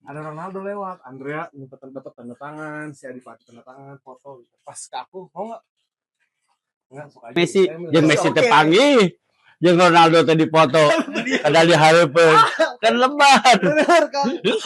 ada Ronaldo lewat, Andrea dapat tanda tangan, si Adipati tanda tangan, foto gitu. Pas ke aku, mau nggak sok aja. Messi, Saya jeung Messi teh panggih. Jeung Ronaldo teh dipoto. Kada dihareupeun. Kan lebar. bener kan? Nah, itu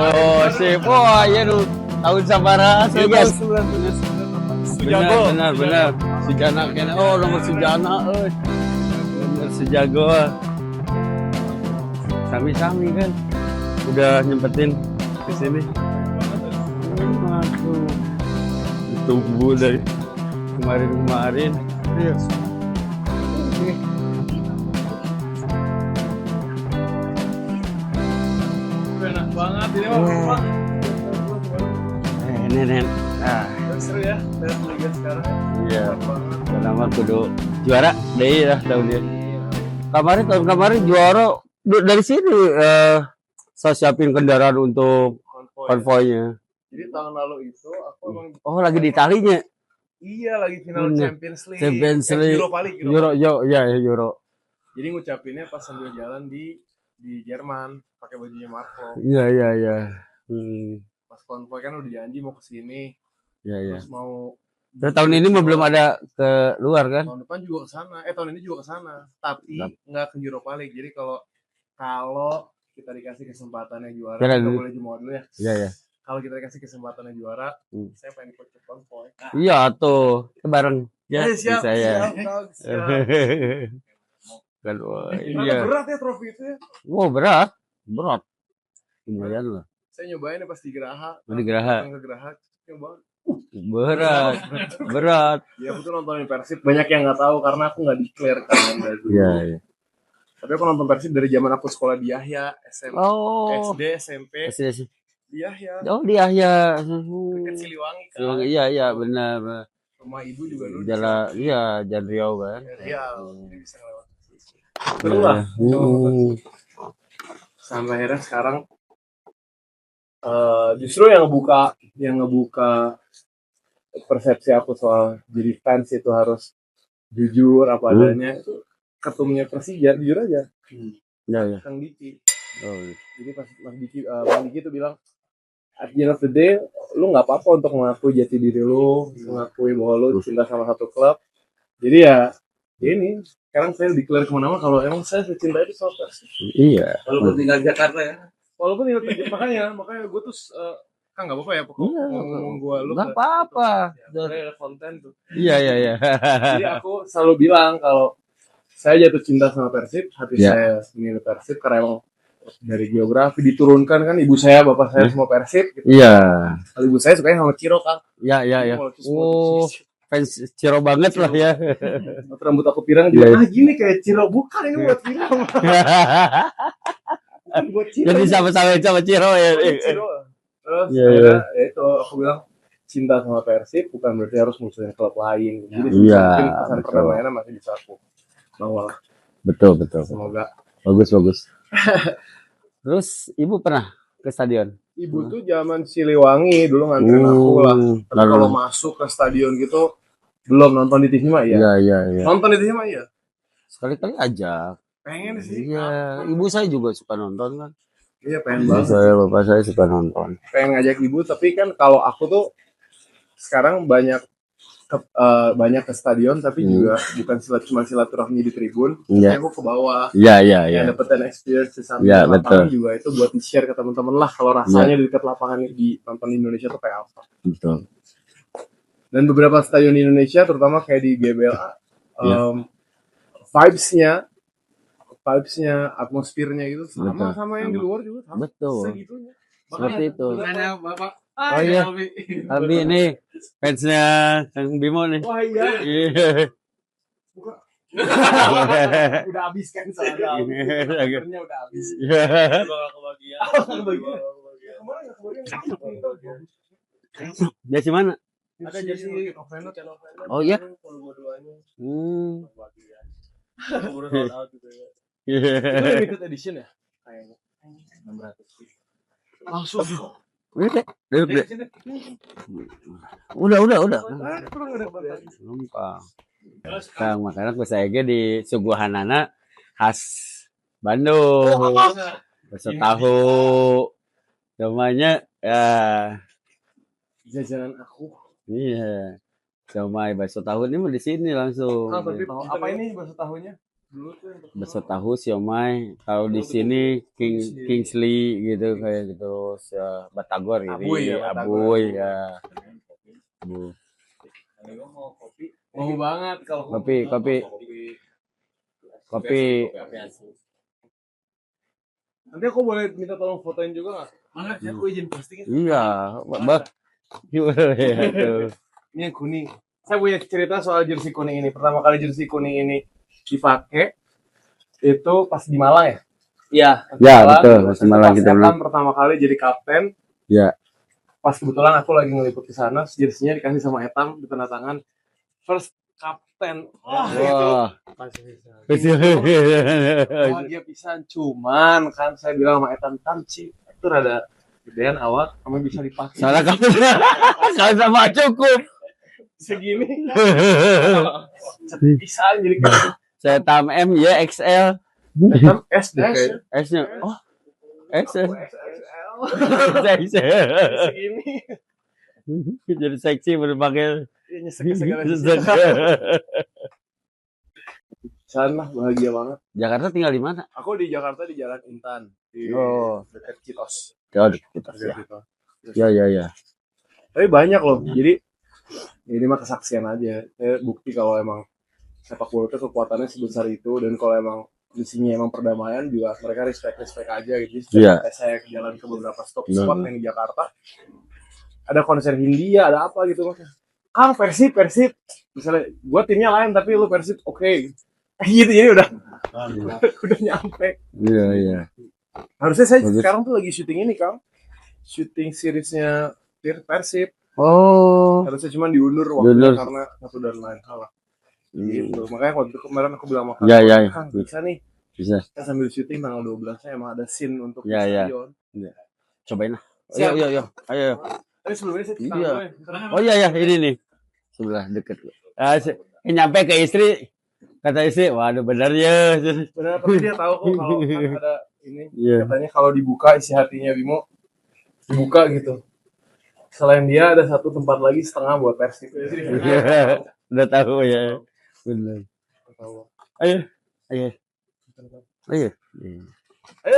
Oh, sip. Wah, iya nu tahun sabaraha sih, guys. Benar. Sujana kene. Oh, nomor Sujana euy. Bener sejago. Sami-sami kan. Udah nyempetin ke sini. Aduh. Tunggu dari kemarin. Iya. enak banget ini mah. Nen. Ah, Seru ya, lihat liga sekarang. iya. Enak banget. Pertama kudu juara deui lah tahun dia. Tahun kemarin juara dari sini saya siapin kendaraan untuk konvoynya. Jadi tahun lalu itu aku emang Lagi di Italinya. iya lagi final Bener. Champions League. Champions League. Europa League. Euro. Jadi ngucapinnya pas sambil jalan di Jerman pakai bajunya Marco. Iya. Pas konvoy kan udah janji mau ke sini. Iya. Terus mau Terus tahun ini mah belum ada ke luar kan? tahun depan juga ke sana. Tahun ini juga ke sana. Tapi nggak ke Europa League. Jadi kalau kita dikasih kesempatannya juara, kita boleh jumawa dulu ya. Iya. Kalau kita dikasih kesempatannya juara, saya pengen ikut ke konvoy. Iya tuh, bareng ya. Siap. Kan, iya. Berat ya trofi itu ya. Wow, berat. Lumayan lah. Saya nyobain pas di Geraha. Di Geraha. Ke Geraha, coba. Berat. Ya aku tuh nontonin Persib, banyak yang nggak tahu karena aku nggak declare kan dari dulu. Iya. Tapi aku nonton Persib dari zaman aku sekolah di Yahya, SD, SMP. Di Yahya. Oh, di Yahya. Dekat Siliwangi kan. Iya, benar. Rumah ibu juga dulu. Jalan Riau kan. Riau. Jadi bisa lewat. Seru lah. Sampai akhirnya sekarang justru yang ngebuka persepsi aku soal jadi fans itu harus jujur apa adanya itu ketumnya Persija, jujur aja. Iya. Kang Diki. Oh. Jadi pas Bang Diki tuh bilang, at the end of the day, lu nggak apa-apa untuk mengakui jati diri lu, mengakui bahwa lu cinta sama satu klub. Jadi ya ini sekarang saya declare kemana-mana kalau emang saya cinta itu sama Persib. Iya. Walaupun tinggal di Jakarta ya. Walaupun tinggal di Jakarta makanya gue tuh kan nggak apa-apa ya pokoknya ngomong gue lu nggak apa-apa. Ada konten tuh. Iya. Jadi aku selalu bilang kalau saya jatuh cinta sama Persib, hati saya memilih Persib karena emang dari geografi diturunkan kan ibu saya, bapak saya semua Persib. Gitu. Iya. Kalau ibu saya sukanya sama Ciro kan. Iya. Oh, fans Ciro banget lah ya. Rambut aku pirang juga. Gini kayak Ciro, bukan ini buat pirang. Jadi sama-sama Ciro ya. Ciro. Terus itu aku bilang cinta sama Persib bukan berarti harus musuhin klub lain. Jadi mungkin pesan perdamaiannya masih bisa aku bawa. Betul. Semoga. Bagus. Terus ibu pernah ke stadion? Ibu tuh zaman Siliwangi dulu nganterin aku lah. Tapi kalau masuk ke stadion gitu belum, nonton di TV mah iya. Iya. Nonton di TV mah iya. Sekali-kali aja. Pengen sih. Iya, ibu saya juga suka nonton kan. Iya, pengen banget. Bapak saya suka nonton. Pengen ngajak ibu, tapi kan kalau aku tuh sekarang banyak ke stadion tapi juga bukan cuma silaturahmi di tribun. Aku ke bawah. Iya. Yang dapetin experience di samping lapangan juga itu buat di-share ke teman-teman lah kalau rasanya di dekat lapangan di nonton di Indonesia tuh kayak apa. Betul. Dan beberapa stadion di Indonesia terutama kayak di GBLA vibes-nya, atmosfernya gitu sama yang di luar juga sama. Betul. Segitunya. Seperti itu. Makanya Bapak Oh iya. Albi ini fansnya Kang Bimo nih. Wah iya. Buka. Udah habis kan soalnya. Akhirnya udah habis. Kebagian. Dia di mana? Ada jersey Noveno. Oh iya. Dua-duanya. Itu limited edition ya? Kayaknya 600 langsung. Udah. Ah, kurang ada apa-apa. Numpang. Kang makanan ku saege di suguhanana khas Bandung. Bakso tahu. Namanya ya Jajanan aku. iya. Somai bakso tahu ini mah di sini langsung. Ah, tapi apa ini bakso tahunya? Dulu tuh yang Bakso tahu siomay. Kalau di sini Kingsley gitu kayak gitu. Batagor Abuy ini ya, Abuy ya. Bu. mau banget kalau Kopi. nanti aku boleh minta tolong fotoin juga nggak? Banget ya, aku izin postingin. Iya, gimana ya tuh. Ini yang kuning. Saya punya cerita soal jersey kuning ini. Pertama kali jersey kuning ini dipakai itu pas di Malang ya? Iya. Ya betul, pas di Malang kita bilang. Pertama kali jadi kapten. Ya. Pas kebetulan aku lagi ngeliput di sana, jersey-nya dikasih sama Etam di tanda tangan first kapten. Wah. Bahagia pisan, cuman kan saya bilang sama Etam Tamci itu rada gedean awak, kamu bisa dipakai. Salah kamu. Salah sama cukup. Segini. Bisa jadi kan. Saya tam M ya XL. Etam S deh. S-nya. Oh. XL. XL. Segini. Jadi seksi berbagai Segala sana bahagia banget. Jakarta tinggal di mana? Aku di Jakarta di Jalan Intan di dekat Citos. Ya, ya. Tapi banyak loh. Jadi ini mah kesaksian aja. Saya bukti kalau emang sepak bola itu kekuatannya sebesar itu, dan kalau emang isinya emang perdamaian juga mereka respect aja gitu. Iya. Saya jalan ke beberapa spot yang di Jakarta. Ada konser Hindia, ada apa gitu makanya. Kang Persib. Misalnya gua timnya lain tapi lu Persib oke. Gitu jadi udah nyampe. Iya. Harusnya saya sekarang tuh lagi syuting ini, Kang. Syuting seriesnya Persib. Oh. Harusnya cuma diundur waktunya karena satu dan lain hal. Gitu. Makanya waktu itu kemarin aku bilang sama Kang, bisa nih. Bisa. Kita sambil syuting tanggal 12 saya emang ada scene untuk stadion. Iya. Cobain lah. Yuk. Ayo. Tapi sebelumnya saya iya. Oh iya, ini nih. Sebelah deket. Nyampe ke istri. Kata istri, waduh benar ya. Benar, tapi dia tahu kok kalau ada ini. Katanya kalau dibuka isi hatinya Bimo, dibuka gitu. Selain dia ada satu tempat lagi setengah buat Persib. Udah tahu ya. Benar. Ayo.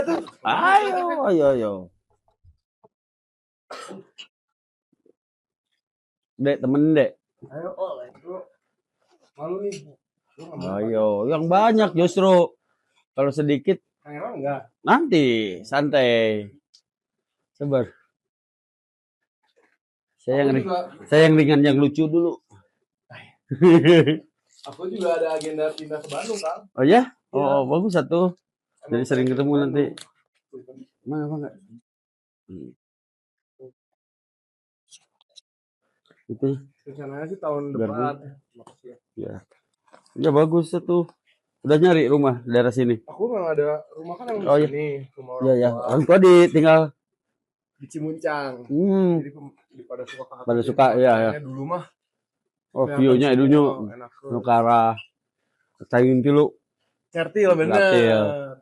Tuh. Ayo. Dek, temen dek. Ayo, bro. Malu nih. Ayo, yang banyak justru. Kalau sedikit. Enggak. Nanti, santai. Sabar. Saya yang ringan, yang lucu dulu. Aku juga ada agenda pindah ke Bandung, Kang. Oh ya? Oh, bagus satu. Jadi sering ketemu nanti. Mana apa enggak? Itu rencananya sih tahun depan. Ya bagus tuh. Udah nyari rumah daerah sini. Aku memang ada rumah kan yang di sini, rumah orang tua. Orang tua tinggal di Cimuncang. Jadi pada suka ya. Dulu mah. Oh, view-nya edunya nu ke arah Cayung Tilu. Certil bener.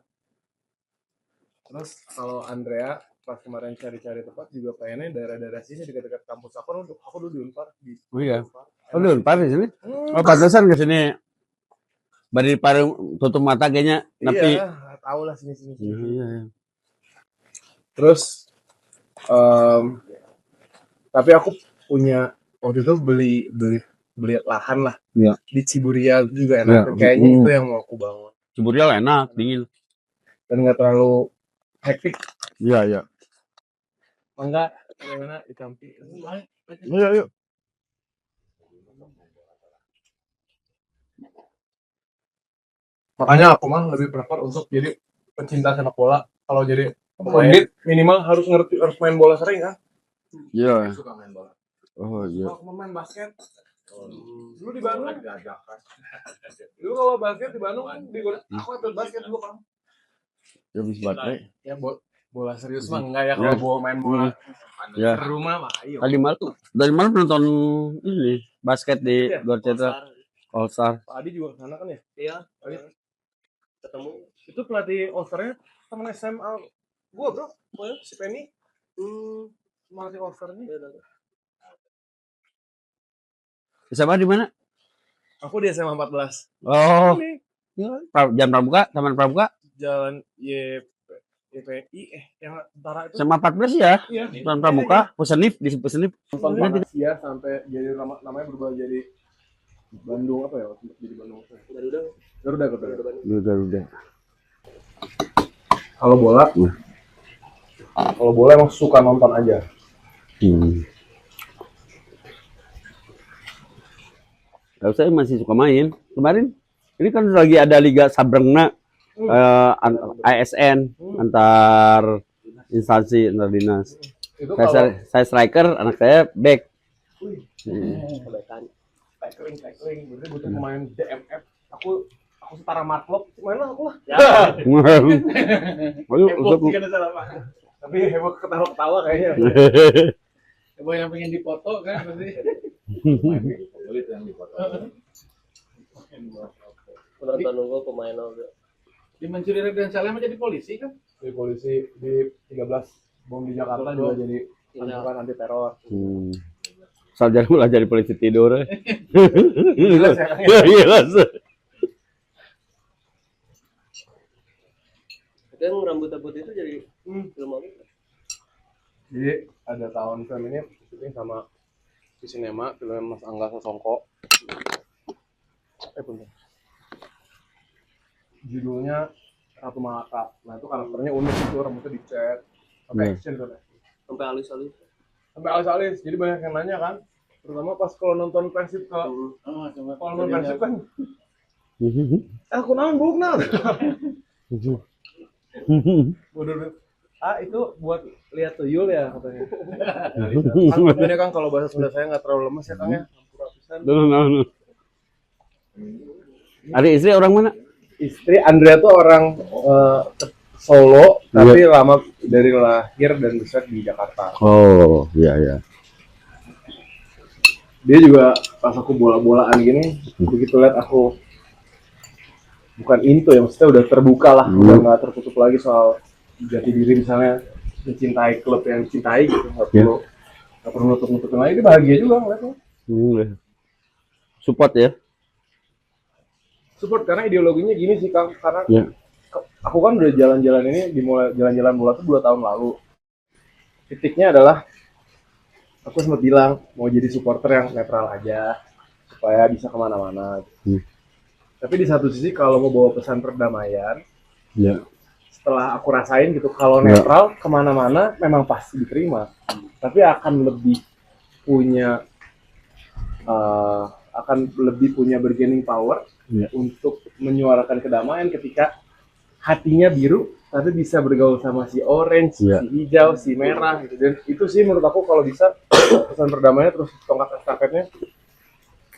Terus kalau Andrea pas kemarin cari-cari tempat juga pengennya daerah-daerah sini dekat-dekat kampus aku dulu di Unpar di. Oh iya. Oh di Unpar di sini. Oh pantesan ke sini. Bari parung tutup mata kayaknya nepi. Iya, tahu lah sini. Iya. Terus tapi aku punya waktu itu beli lahan lah. Iya. Di Ciburial juga enak. Kayaknya itu yang mau aku bangun. Ciburial enak, dingin. Dan nggak terlalu hektik. Iya. Enggak, bagaimana di Campi? Ayo. Makanya aku mah lebih prefer untuk jadi pecinta sepak bola. Kalau jadi pemain minimal harus main bola sering kan? Iya. Suka main bola. Oh iya. Kalau main basket. Dulu di Bandung. Dulu kalau basket di Bandung aku ikut basket dulu kan. habis baterai. Ya bola serius mah enggak ya kalau bawa main bola Ya. ke rumah mah ayo. Tadi malam nonton ini basket di Ya, Gorceta All Star. Pak Adi juga sana kan ya? Iya. Adi. Ketemu. Itu pelatih All Star-nya teman SMA gua, Bro. Si Penny. Pelatih All Star-nya. SMA di mana? Aku di SMA 14. Oh, Ini Jalan Pramuka, Taman Pramuka. Jalan YPI yang antara itu. SMA 14 ya. Iya. Taman Pramuka, Pusenif di Pusenif. Nonton Panasia sampai jadi namanya berubah jadi Bandung apa ya? Jadi Bandung. Garuda. Kalau bola emang suka nonton aja. Kalau saya masih suka main. Kemarin ini kan lagi ada Liga Sabrengna ASN antar instansi antar dinas. Itu kalau Saya striker, anak saya back. Kebaikan. tackling, berarti butuh pemain DMF. Aku setara Marklock, main lah aku lah. Ayo, Heboh sih kan salah Pak. Tapi heboh ketawa kayaknya. Heboh yang pengen dipoto kan berarti. Kulit yang dipoto. Penonton nunggu pemain juga. Di Mencuri dan Salem jadi polisi kan? Jadi polisi di 13 bom di Jakarta juga jadi pasukan anti teror. Sarjana mulai jadi polisi tidur. Jelas ya, Kang, ya? Jelas. Itu yang rambut putih itu jadi film apa? Jadi ada tahun film ini syuting sama di sinema film Mas Angga Sasongko. Bentar. Judulnya Ratu Malaka. Nah itu karakternya unik itu, rambutnya dicat sampai action tuh. Sampai alis-alis. Sampai alis-alis. Jadi banyak yang nanya kan. Terutama pas kalau nonton Persib ke kalau nonton Persib kan aku naon bukna. Bodoh. Itu buat lihat tuyul ya katanya. Kan sebenarnya kan kalau bahasa Sunda saya nggak terlalu lemes ya Kang ya. Dulu. Ada istri orang mana? Istri Andrea tuh orang Solo tapi lama dari lahir dan besar di Jakarta. Oh, iya. Dia juga pas aku bola-bolaan gini, begitu lihat aku bukan into ya, maksudnya udah terbuka lah, udah nggak tertutup lagi soal jati diri misalnya mencintai klub yang dicintai gitu, nggak perlu nutup-nutupin lagi, dia bahagia juga ngeliatnya. Support ya? Support karena ideologinya gini sih Kang, karena aku kan udah jalan-jalan ini, dimulai jalan-jalan bola tuh 2 tahun lalu. Titiknya adalah aku sempat bilang mau jadi supporter yang netral aja supaya bisa kemana-mana. Tapi di satu sisi kalau mau bawa pesan perdamaian, setelah aku rasain gitu, kalau netral kemana-mana memang pasti diterima, tapi akan lebih punya bargaining power untuk menyuarakan kedamaian ketika hatinya biru tapi bisa bergaul sama si orange, si hijau, si merah gitu. Dan itu sih menurut aku kalau bisa pesan perdamaiannya terus tongkat estafetnya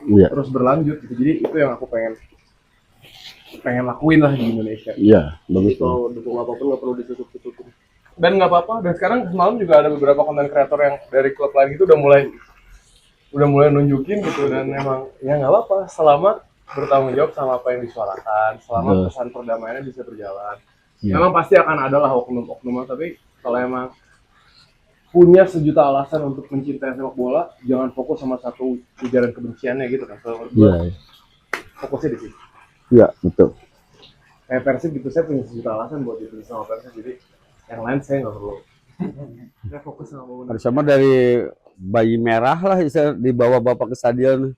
terus berlanjut gitu. Jadi itu yang aku pengen lakuin lah di Indonesia. Iya, bagus. Kalau dukung apapun nggak perlu ditutup-tutupin. Dan nggak apa-apa. Dan sekarang semalam juga ada beberapa konten kreator yang dari klub lain gitu udah mulai nunjukin gitu, dan memang ya nggak apa-apa selama bertanggung jawab sama apa yang disuarakan, selama pesan perdamaiannya bisa berjalan. Memang pasti akan ada lah oknum-oknum, tapi kalau emang punya sejuta alasan untuk mencintai sepak bola, jangan fokus sama satu ujaran kebenciannya gitu kan. Fokusnya di situ. Iya, betul. Kayak Persib gitu, saya punya sejuta alasan buat itu sama Persib, jadi yang lain saya nggak perlu. Saya fokus sama bola. Sama dari bayi merah lah bisa dibawa bapak ke stadion.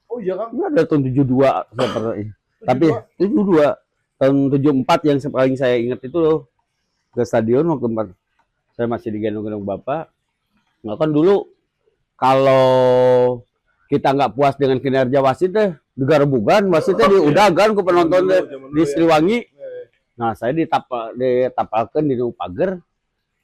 Oh iya Kang. Ini ada tahun 72 seperti. Tapi 72 tahun 74 yang paling saya ingat itu loh, ke stadion waktu saya masih digendong-gendong bapak. Nggak kan dulu kalau kita nggak puas dengan kinerja wasit deh, digarbugan wasitnya diudagan ke penonton deh di Sriwangi. Nah saya ditapalkan di pagar,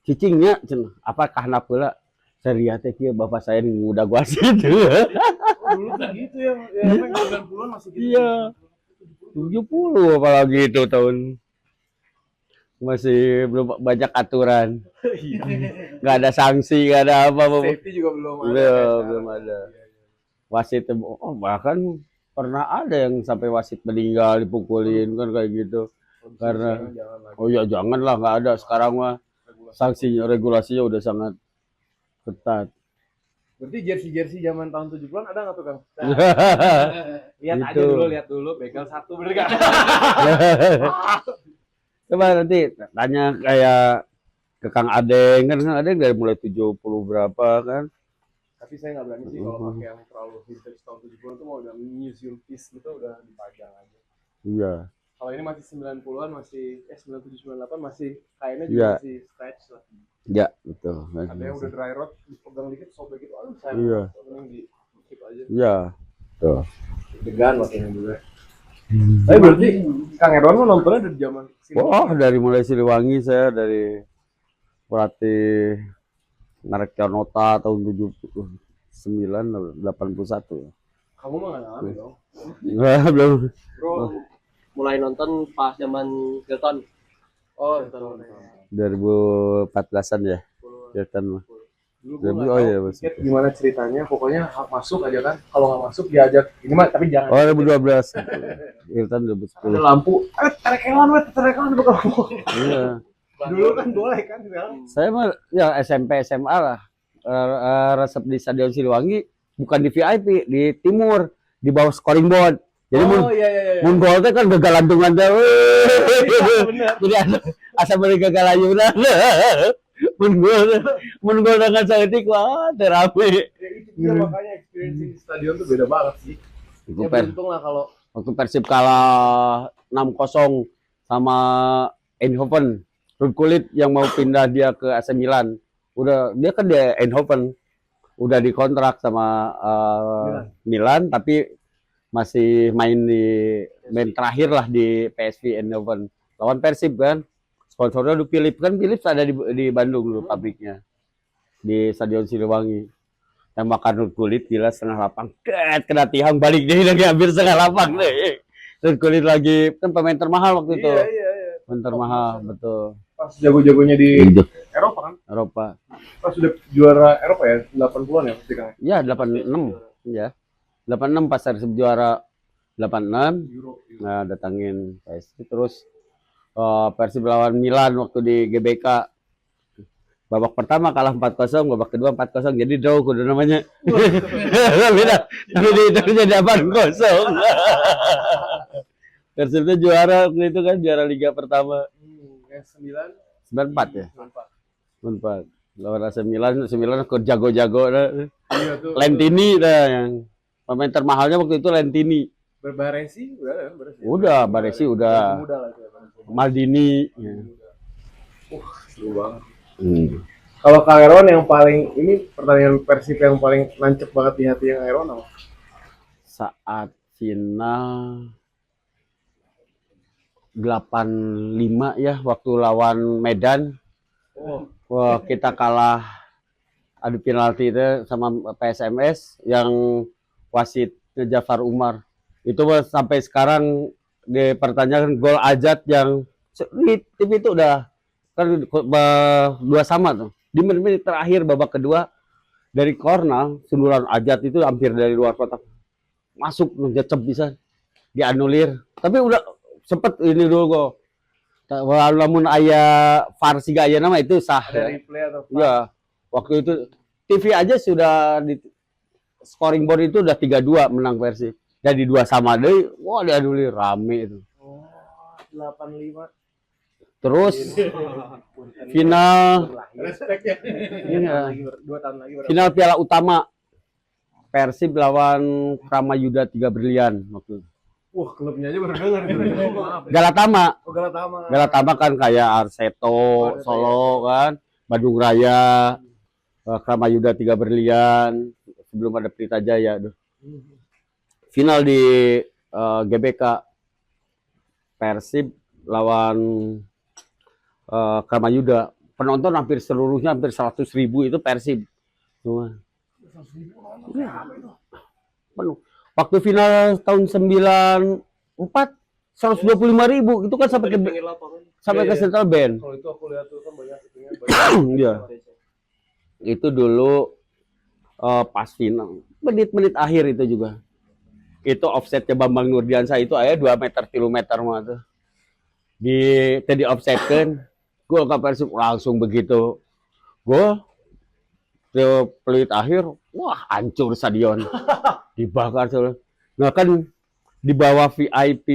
cicingnya apakah napula saya lihat ya bapak saya udah wasit. Dulu kan gitu ya 90-an masih gitu. Iya. 70 apalagi itu tahun. masih belum banyak aturan, Iya. nggak ada sanksi, nggak ada apa-apa. Safety juga belum ada. Belum ada. Wasit bahkan pernah ada yang sampai wasit meninggal dipukulin kan kayak gitu. Karena Jangan lagi. oh ya janganlah, nggak ada sekarang mah sanksinya regulasinya udah sangat ketat. Berarti jersey zaman tahun 70-an ada nggak tuh, Kang? Lihat aja Gitu. lihat dulu. Begal 1 bener gak? Coba nanti tanya kayak ke Kang Adeng kan, Kang Adeng dari mulai 70 berapa kan. Tapi saya nggak berani sih kalau pakai yang terlalu vintage tahun 70-an tuh mau udah museum piece gitu udah dipajang aja. Iya. Kalau ini masih 90-an masih 97 98 masih kainnya juga Iya. masih stretch lah. Ya betul. Ada yang udah dry rot dipegang dikit sobek gitu. Aduh saya Iya. mending di keep aja. Iya. Tuh. Degan makanya juga. Tapi berarti Kang Erwan mah nontonnya dari zaman sini. Wah, dari mulai Siliwangi saya dari pelatih Narek Nota tahun 79 81 ya. Kamu mah nggak ngalamin dong. Wah, belum. Bro mulai nonton pas zaman Hilton. Oh, 2014-an ya. Kelihatan mah. Dulu gua nggak Oh tahu iya, tiket gimana ceritanya. Pokoknya masuk aja kan. Kalau nggak masuk diajak. Ini mah tapi jangan. Oh 2012. Kelihatan Ada 2010. lampu. Terekelan bukan lampu. Iya. Dulu kan boleh kan sekarang. Saya mah ya SMP SMA lah. Resep di Stadion Siliwangi bukan di VIP, di timur, di bawah scoring board. Jadi Iya. mun gol teh kan gagalantungan teh. Bener. Jadi asa beli gagalayunan. Mun gol dengan saeutik wah teu rame. Ya, itu dia makanya experience di stadion tuh beda banget sih. Ya beruntung lah kalau Waktu Persib kalah 6-0 sama Eindhoven. Ruud Gullit yang mau pindah dia ke AC Milan. Dia kan di Eindhoven. Udah dikontrak sama Milan tapi masih main terakhir lah di PSV Eindhoven lawan Persib kan. Sponsornya dulu Philips kan, Philips ada di Bandung dulu pabriknya di Stadion Siliwangi. Tembakan Ruud Gullit gila setengah lapang, kena tiang balik deh lagi hampir setengah lapang deh. Ruud Gullit lagi kan pemain termahal waktu itu. Iya. Pemain termahal betul. Pas jago-jagonya di Eropa kan. Eropa. Pas sudah juara Eropa ya 80-an ya pasti kan. Ya 86 ya. 86 pas Persib juara 86. Euro. Nah, datangin PSV terus Persib lawan Milan waktu di GBK. Babak pertama kalah 4-0, babak kedua 4-0. Jadi draw kudu namanya. Beda. Tapi itu jadi 8-0. Persibnya juara waktu itu kan, juara liga pertama. Yang 9 94 ya? 94. 94. Lawan AC Milan, AC Milan kok jago-jago dah. Iya tuh. Lentini dah yang pemain termahalnya waktu itu Lentini. Baresi udah kan Baresi. Udah, Baresi udah. Muda lah itu. Maldini. Ya. Seru banget. Kalau Kang Erwan yang paling ini pertandingan Persib yang paling nancep banget di hati yang Erwan apa? Saat final 85 ya waktu lawan Medan. Wah, kita kalah adu penalti itu sama PSMS yang wasitnya Jafar Umar. Itu sampai sekarang dipertanyakan gol Ajat yang di TV itu udah kan 2-2 tuh. Di menit-menit terakhir babak kedua dari corner sundulan Ajat itu hampir dari luar kotak masuk ngecep bisa dianulir. Tapi udah sempet ini dulu kok. Walaupun aya VAR siga aya nama itu sah. Ada replay atau apa? Iya. Waktu itu TV aja sudah di scoring board itu udah 3-2 menang Persib. Jadi 2 sama deh. Wah, dianulir rame itu. Oh, 85. Terus final Respect ya. Iya. 2 tahun lagi final Piala Utama Persib lawan Kramayuda 3 Brilian waktu itu. Wah, klubnya aja baru dengar itu. Maaf. Galatama. Oh, Galatama. Galatama kan kayak Arseto, Solo kan, Bandung Raya, Kramayuda 3 Berlian, sebelum ada Pelita Jaya. Final di GBK Persib lawan Kramayuda. Penonton hampir seluruhnya hampir 100.000 itu Persib. Semua. Penuh. Waktu final tahun 94 125.000 itu kan sampai ke Iya. Central Band. Kalau itu aku lihat tuh kan banyak itunya banyak. Iya. Itu dulu pas final. Menit-menit akhir itu juga. Itu offsetnya Bambang Nurdiansyah itu aya 2 meter 3 meter mah tuh. Tadi offsetkeun, gol ka Persib langsung begitu. Gol ke peluit akhir, wah hancur stadion. Dibakar tuh. Nah kan di bawah VIP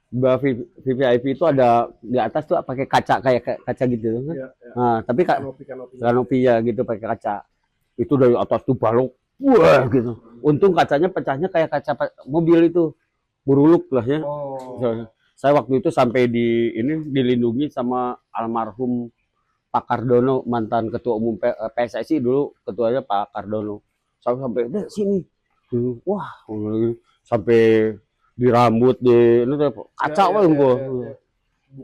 di bawah VIP itu ada di atas tuh pakai kaca kayak kaca gitu kan. Iya, iya. Nah, tapi Kanopi. kanopi ya gitu pakai kaca. Itu dari atas tuh balok, wah gitu. Untung kacanya pecahnya kayak kaca mobil itu, buruluk lah ya. Oh. Saya waktu itu sampai dilindungi sama almarhum Pak Cardono, mantan ketua umum PSSI dulu, ketuanya Pak Cardono. Saya sampai sini, wah, sampai di rambut di ini kaca Ya, gua. ya.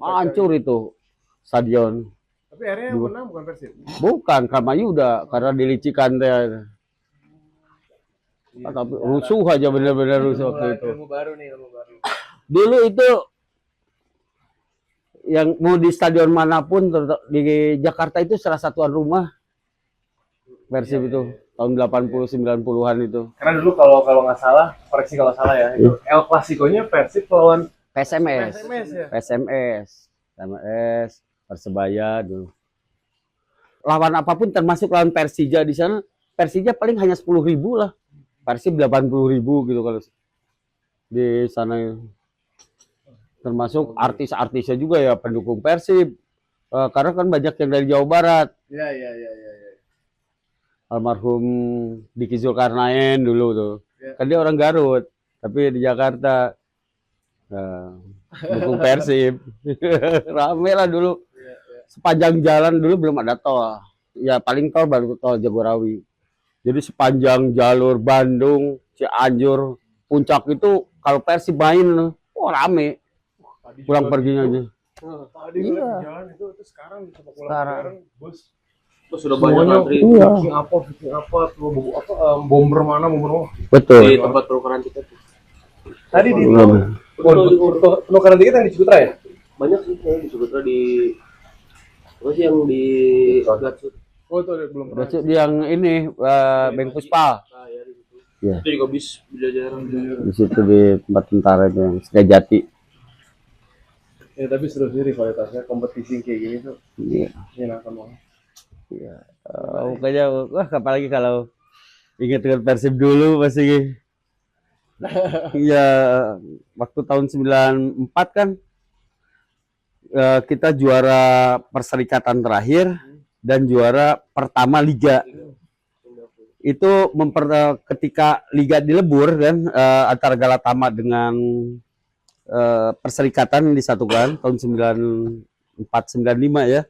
Hancur itu stadion. Tapi akhirnya yang menang bukan Persib. Bukan, Kramayuda karena dilicikan teh. Iya, Tapi rusuh aja bener-bener rusuh waktu itu. Ilmu baru nih, ilmu baru. Dulu itu yang mau di stadion manapun di Jakarta itu salah satuan rumah Persib itu tahun 80 90-an itu. Karena dulu kalau nggak salah, koreksi kalau salah ya, itu El Clasico-nya Persib lawan PSMS. ya. PSMS, Persebaya dulu. Lawan apapun termasuk lawan Persija di sana, Persija paling hanya 10.000 lah. Persib 80.000 gitu kalau di sana. Termasuk artis-artisnya juga ya pendukung Persib. Karena kan banyak yang dari Jawa Barat. Iya. Almarhum Diki Zulkarnain dulu tuh. Ya. Kan dia orang Garut, tapi di Jakarta. Dukung Persib. Rame lah dulu. Ya. Sepanjang jalan dulu belum ada tol. Ya paling tol baru tol Jagorawi. Jadi sepanjang jalur Bandung, Cianjur, Puncak itu kalau Persib main, rame. Pulang perginya aja. Tadi Iya. di jalan itu sekarang sepak bola Sekarang. modern, bos. Terus sudah banyak antri Iya. Viking apa tuh bomber mana. Betul. di tempat penukaran tiket. Tadi di Belum. penukaran tiket yang di Ciputra ya? Banyak sih yang di Sumatera di apa sih yang di Gatsu. Oh itu belum pernah. Berarti yang ini Beng Puspa. Nah, ya di situ. Iya. Itu juga bis jajaran. Di situ di tempat tentara itu yang Sekejati. Ya tapi seru sih rivalitasnya, kompetisi kayak gini tuh Iya. menyenangkan banget. Iya. Pokoknya wah apalagi kalau ingat dengan Persib dulu masih iya waktu tahun 94 kan kita juara perserikatan terakhir dan juara pertama liga. Itu ketika liga dilebur kan antara Galatama dengan perserikatan disatukan tahun 94 95 ya.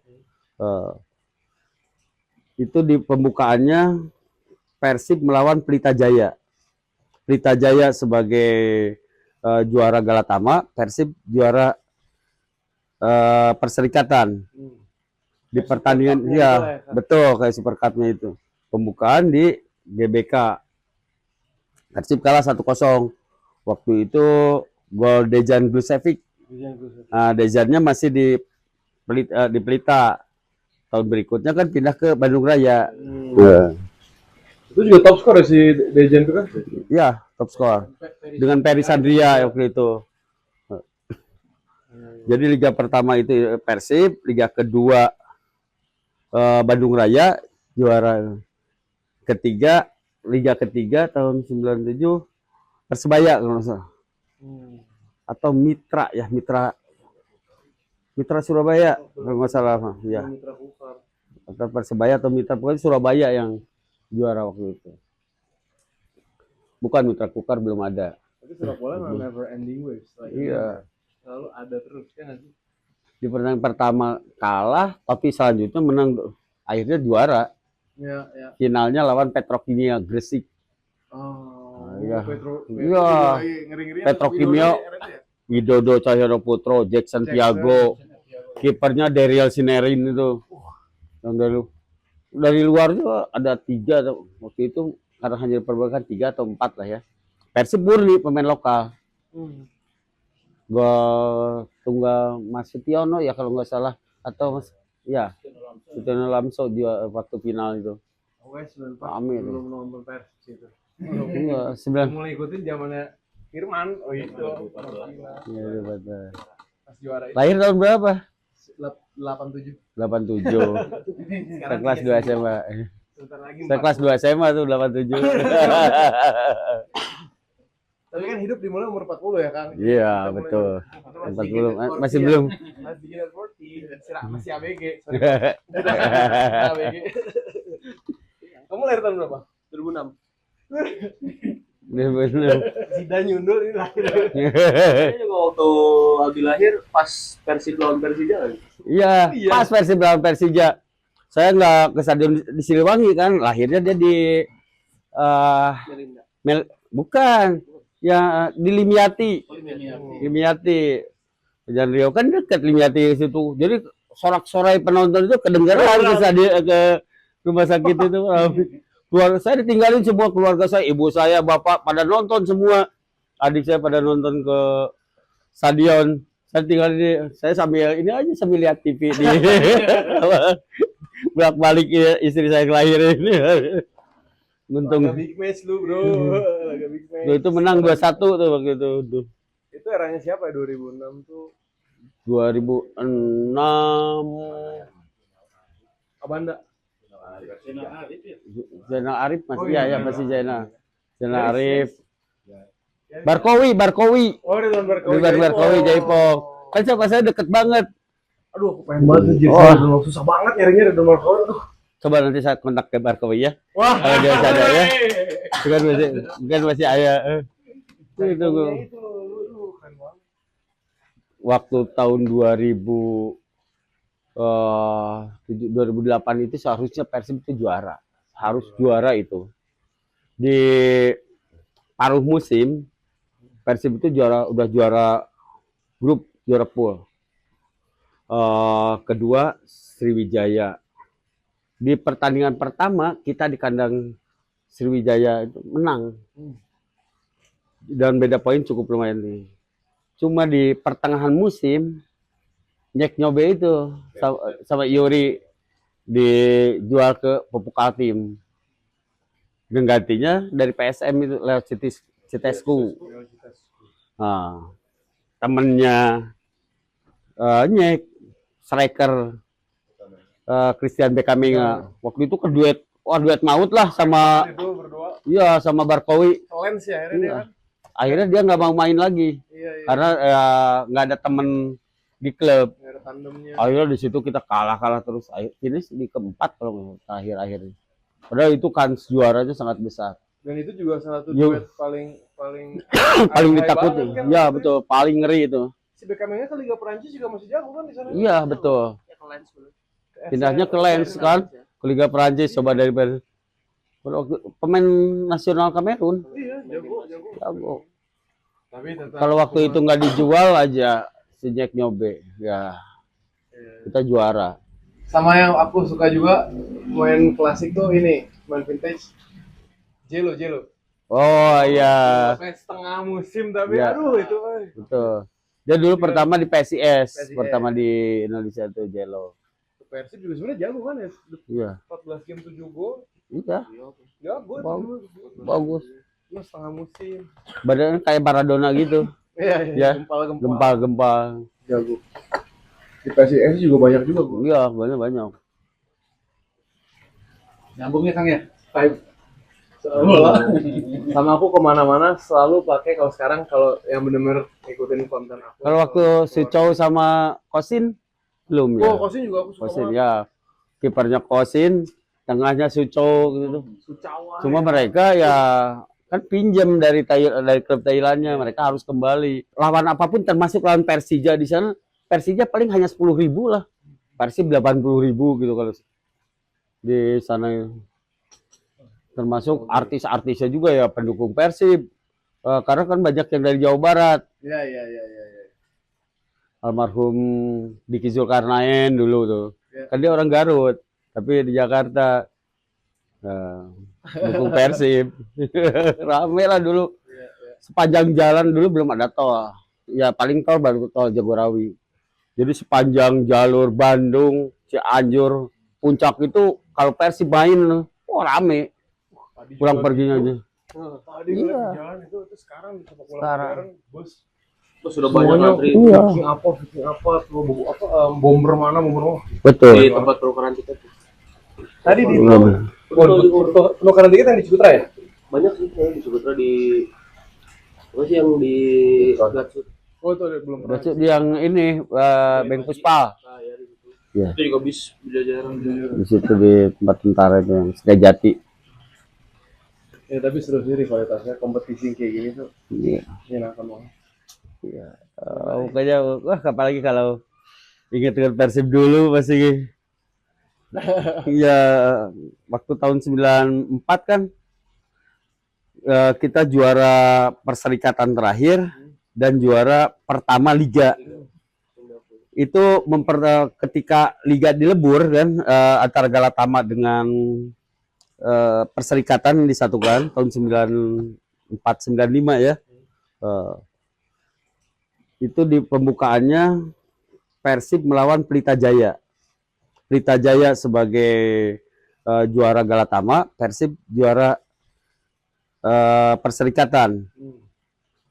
Itu di pembukaannya Persib melawan Pelita Jaya. Pelita Jaya sebagai juara Galatama, Persib juara perserikatan. Di pertandingan ya, betul kayak Super Cup-nya itu. Pembukaan di GBK. Persib kalah 1-0. Waktu itu gol Dejan Glusevic. Nah, Dejannya masih di Pelita. Tahun berikutnya kan pindah ke Bandung Raya. Ya. Itu juga top skor ya si Dejan itu kan? Ya, top skor. Dengan Peri Sandria waktu itu. Jadi liga pertama itu Persib, liga kedua Bandung Raya, juara ketiga, liga ketiga tahun 97 Persebaya kalau nggak salah. Atau Mitra ya, Mitra Surabaya kalau nggak salah ya. Atau Persebaya atau Mitra, pokoknya Surabaya yang juara waktu itu. Bukan Mitra Kukar, belum ada. Tapi sepak bola memang never ending waves. Iya. Selalu ada terus ya nggak sih? Di pertandingan pertama kalah, tapi selanjutnya menang, akhirnya juara. Ya. Finalnya lawan Petrokimia Gresik. Iya. Iya. Petrokimia, Widodo Cahyono Putro, Jackson Tiago, kipernya Daryl Sinerin itu. Yang dari luar juga ada 3 waktu itu, karena hanya diperbolehkan 3 atau 4 lah ya. Persib murni pemain lokal. Gol tunggal Mas Sutiono ya kalau nggak salah, atau Mas ya Sutiono Lamso juga waktu final itu. Oke, 94 Amin. belum nonton Persib itu. Iya, 9. Mulai ikutin zamannya Firman. Oh itu. Iya, betul. Pas juara itu. Lahir tahun berapa? 87. 87. Saya kelas 2 SMA. Sebentar lagi. Saya kelas 2 SMA tuh 87. Tapi kan hidup dimulai umur 40 ya, Kang? Iya, Kita mulai betul. masih 40 masih belum. Masih bikin 40. Masih ABG. ABG. Kamu lahir tahun berapa? 2006. Bener. Zidane nyundul ini lahir. Saya juga waktu Aldi lahir pas Persib lawan Persija kan. Iya, Iya. pas Persib lawan Persija. Saya nggak ke stadion di Siliwangi kan, lahirnya dia di Melinda. bukan, ya di Limiati. Limiati. Jalan Rio kan dekat Limiati situ. Jadi sorak-sorai penonton itu kedengaran ke stadion, ke rumah sakit itu. Keluarga saya ditinggalin semua, keluarga saya, ibu saya, bapak pada nonton semua. Adik saya pada nonton ke stadion. Saya tinggal saya sambil ini aja sambil lihat TV di bolak-balik istri saya lahir ini. Untung Laga big match lu, bro. Laga big match. itu menang 2-1 tuh waktu itu. Tuh. Itu eranya siapa ya 2006 tuh? 2006 Abanda. Zainal Arif masih Oh, iya, ya iya. masih Zainal Arif. Barkowi. Oh, Ridwan Barkowi. Ridwan Barkowi Jaipong. Kan sama saya deket banget. Aduh, aku pengen banget jadi Oh. Ridwan. Susah banget nyarinya Ridwan Barkowi tuh. Coba nanti saya kontak ke Barkowi ya. Wah, Kalau dia masih ada ya. Bukan masih ada. Itu itu lu keren banget. waktu tahun 2008 itu seharusnya Persib itu juara. Harus juara itu. Di paruh musim Persib itu udah juara grup, juara pool. Kedua Sriwijaya. Di pertandingan pertama kita di kandang Sriwijaya itu menang. Dan beda poin cukup lumayan nih. Cuma di pertengahan musim Jack Nyobe itu sama Yuri dijual ke Pupuk Altim. Gantinya dari PSM itu lewat Citesku. Nah, temennya Nyek striker Christian Bekaminga. Waktu itu duet maut lah sama Itu berdua sama Barkowi. lens ya akhirnya dia kan. Akhirnya dia nggak mau main lagi Iya. karena nggak ada temen di klub. Nggak ada tandemnya. Akhirnya di situ kita kalah terus. Finish di keempat kalau akhir-akhir. Padahal itu kan juaranya sangat besar. Dan itu juga salah satu Yo. duet paling Paling high ditakuti. banget kan Ya waktu itu. betul, paling ngeri itu. Si Bekamnya ke Liga Prancis juga masih jago kan di sana. Iya betul. Ya ke Lens dulu. Pindahnya ke Lens kan, ke Liga Prancis coba dari pemain nasional Kamerun. Iya, jago. Jago. Tapi tetap Kalau waktu itu nggak dijual aja si Jack Nyobe, ya kita juara. sama yang aku suka juga main klasik tuh ini, main vintage. Jelo. Oh iya, Sampai setengah musim tapi Iya. aduh itu betul. Dia dulu pertama di PSIS, PSIS. pertama di Indonesia tuh Jello. Persib juga sebenarnya jago kan ya. Iya, 14 game 7 gol. iya, Jago itu Bagus. dulu. bagus. Cuma setengah musim. Badannya kayak Maradona gitu, Iya, Ya. gempal. gempal. Jago. Di PSIS juga banyak juga, Bu. Iya, banyak. Nyambungnya Kang ya? Sama aku kemana-mana selalu pakai kalau sekarang kalau yang bener-bener ngikutin konten aku. Kalau waktu Sucow sama Kosin belum ya? Oh, Kosin juga aku suka Kosin banget. ya, kipernya Kosin, tengahnya Sucow gitu. Sucawa. Cuma mereka ya kan pinjam dari klub Thailandnya, mereka harus kembali. Lawan apapun termasuk lawan Persija di sana, Persija paling hanya 10.000 lah. Persib 80.000 gitu kalau di sana. Termasuk artis-artisnya juga ya pendukung Persib. Karena kan banyak yang dari Jawa Barat. Iya. Almarhum Diki Zulkarnain dulu tuh. Ya. Kan dia orang Garut, tapi di Jakarta. Dukung Persib. Rame lah dulu. Iya. Sepanjang jalan dulu belum ada tol. ya paling tol baru tol Jagorawi. Jadi sepanjang jalur Bandung, Cianjur, Puncak itu kalau Persib main, oh rame. Tadi Pulang juga perginya gitu. aja. Tadi Iya. gue lagi jalan itu sekarang di sepak bola Sekarang. modern, bos. Terus sudah banyak Semuanya antri Iya. Viking apa, tuh apa, bomber mana. di Betul. tempat penukaran tiket. Tadi di Belum. penukaran tiket yang di Cikutra ya? Banyak sih di Sumatera di apa sih yang di Gatsu. Oh itu belum pernah. Berarti yang ini Beng Puspa. Nah, ya di situ. Iya. Itu juga bis Jajaran. Di situ di tempat tentara itu yang Sekejati. Ya tapi seru sih rivalitasnya, kompetisi kayak gini tuh Iya. menyenangkan banget. Iya. Pokoknya wah apalagi kalau ingat dengan Persib dulu masih iya waktu tahun 94 kan kita juara perserikatan terakhir dan juara pertama liga. Itu ketika liga dilebur kan antara Galatama dengan perserikatan disatukan tahun 94 95 ya. Itu di pembukaannya Persib melawan Pelita Jaya. Pelita Jaya sebagai juara Galatama, Persib juara perserikatan.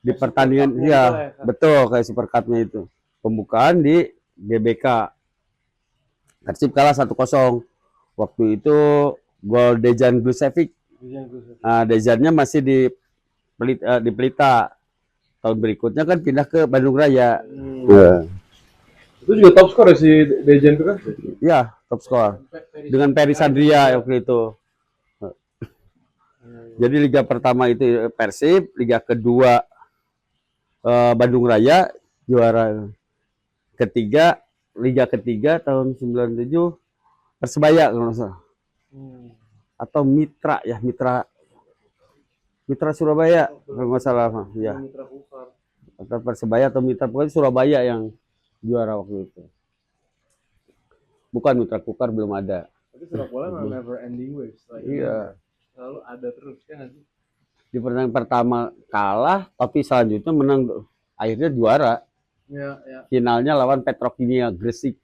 Di pertandingan ya, betul kayak Super Cup-nya itu. Pembukaan di GBK. Persib kalah 1-0. Waktu itu gol Dejan Glusevic. Nah, Dejannya masih di Pelita. Tahun berikutnya kan pindah ke Bandung Raya. Ya. Itu juga top skor ya si Dejan itu kan? Ya, top skor. Dengan Peri Sandria waktu itu. Jadi liga pertama itu Persib, liga kedua Bandung Raya, juara ketiga, liga ketiga tahun 97 Persebaya kalau nggak salah. Atau Mitra ya, Mitra Surabaya kalau nggak salah ya. Atau Persebaya atau Mitra, pokoknya Surabaya yang juara waktu itu. Bukan Mitra Kukar, belum ada. Tapi sepak bola memang never ending waves. Iya. Selalu ada terus kan? Di pertandingan pertama kalah, tapi selanjutnya menang, akhirnya juara. Ya. Finalnya lawan Petrokimia Gresik.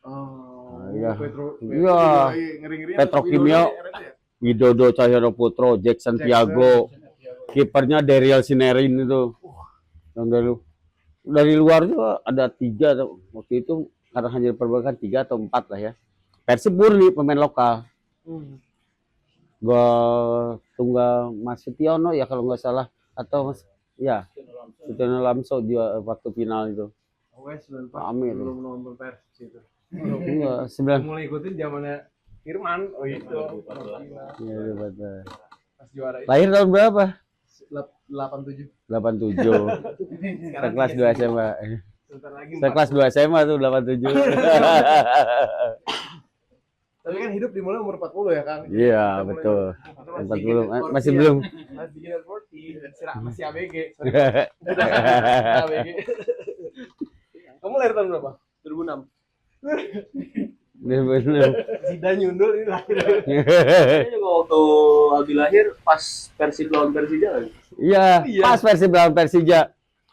Oh, iya. Iya. Petrokimia, Widodo Cahyono Putro, Jackson Tiago, kipernya Daryl Sinerin itu. Yang dari luar juga ada 3 waktu itu, karena hanya diperbolehkan 3 atau 4 lah ya. Persib murni pemain lokal. Gol tunggal Mas Setiono ya kalau nggak salah, atau Mas ya Setiono Lamso juga waktu final itu. Amin. Belum nonton Persib itu. Iya, 9. Mulai ikutin zamannya Firman. Oh itu. Iya, betul. Pas juara itu. Lahir tahun berapa? 87. 87. Saya kelas 2 SMA. Sebentar lagi. Saya kelas 2 SMA tuh 87. Tapi kan hidup dimulai umur 40 ya Kang? Iya, betul. 40 masih belum. Masih beginner 40, masih ABG. ABG. Kamu lahir tahun berapa? 2006. Belum. Zidane nyundul ini lahir. Saya juga waktu Aldi lahir pas Persib lawan Persija kan. Iya, pas Persib lawan Persija.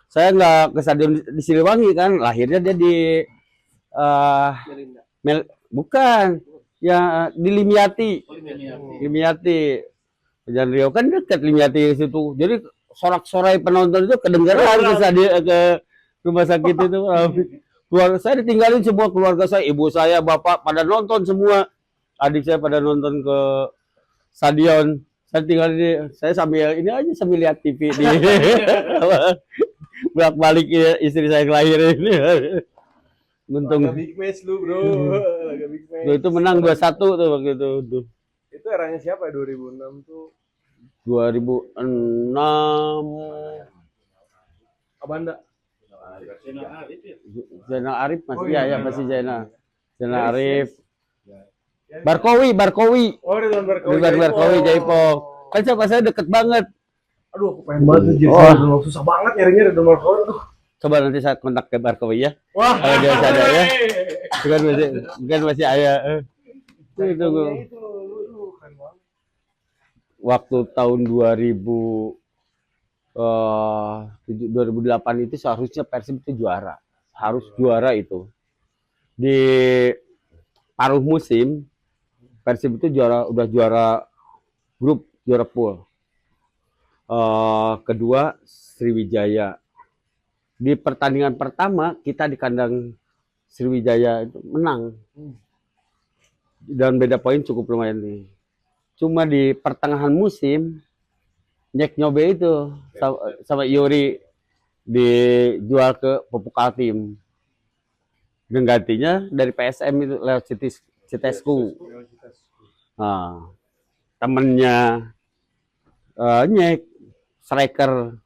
Saya nggak ke stadion di Siliwangi kan, lahirnya dia di bukan, ya di Limiati. Limiati. Jalan Rio kan dekat Limiati situ. Jadi sorak-sorai penonton itu kedengaran ke stadion, ke rumah sakit itu. Keluarga saya ditinggalin semua, keluarga saya, ibu saya, bapak pada nonton semua. Adik saya pada nonton ke stadion. Saya tinggal saya sambil ini aja sambil lihat TV di bolak-balik istri saya lahir ini. Untung Laga big match lu, bro. Laga big match. itu menang 2-1 tuh waktu itu. Itu eranya siapa ya 2006 tuh? 2006 Abanda. Zainal Arif masih Oh, iya. ya masih Zainal Arif. Barkowi. Oh, Ridwan Barkowi. Ridwan Barkowi Jaipo. Kan siapa saya deket banget. Aduh, aku pengen banget jadi susah banget nyarinya Ridwan Barkowi. Aduh. Coba nanti saya kontak ke Barkowi ya. Wah, Kalau dia masih ada ya. Bukan masih ada. Itu lu keren banget. waktu tahun 2000 2008 itu seharusnya Persib itu juara. Harus juara itu. Di paruh musim Persib itu udah juara grup, juara pool. Kedua Sriwijaya. Di pertandingan pertama kita di kandang Sriwijaya itu menang. Dan beda poin cukup lumayan nih. Cuma di pertengahan musim Jack Nyobe itu sama Yuri dijual ke Pupuk Kaltim. Dan gantinya dari PSM itu lewat Citesku. Nah, temennya Nyek striker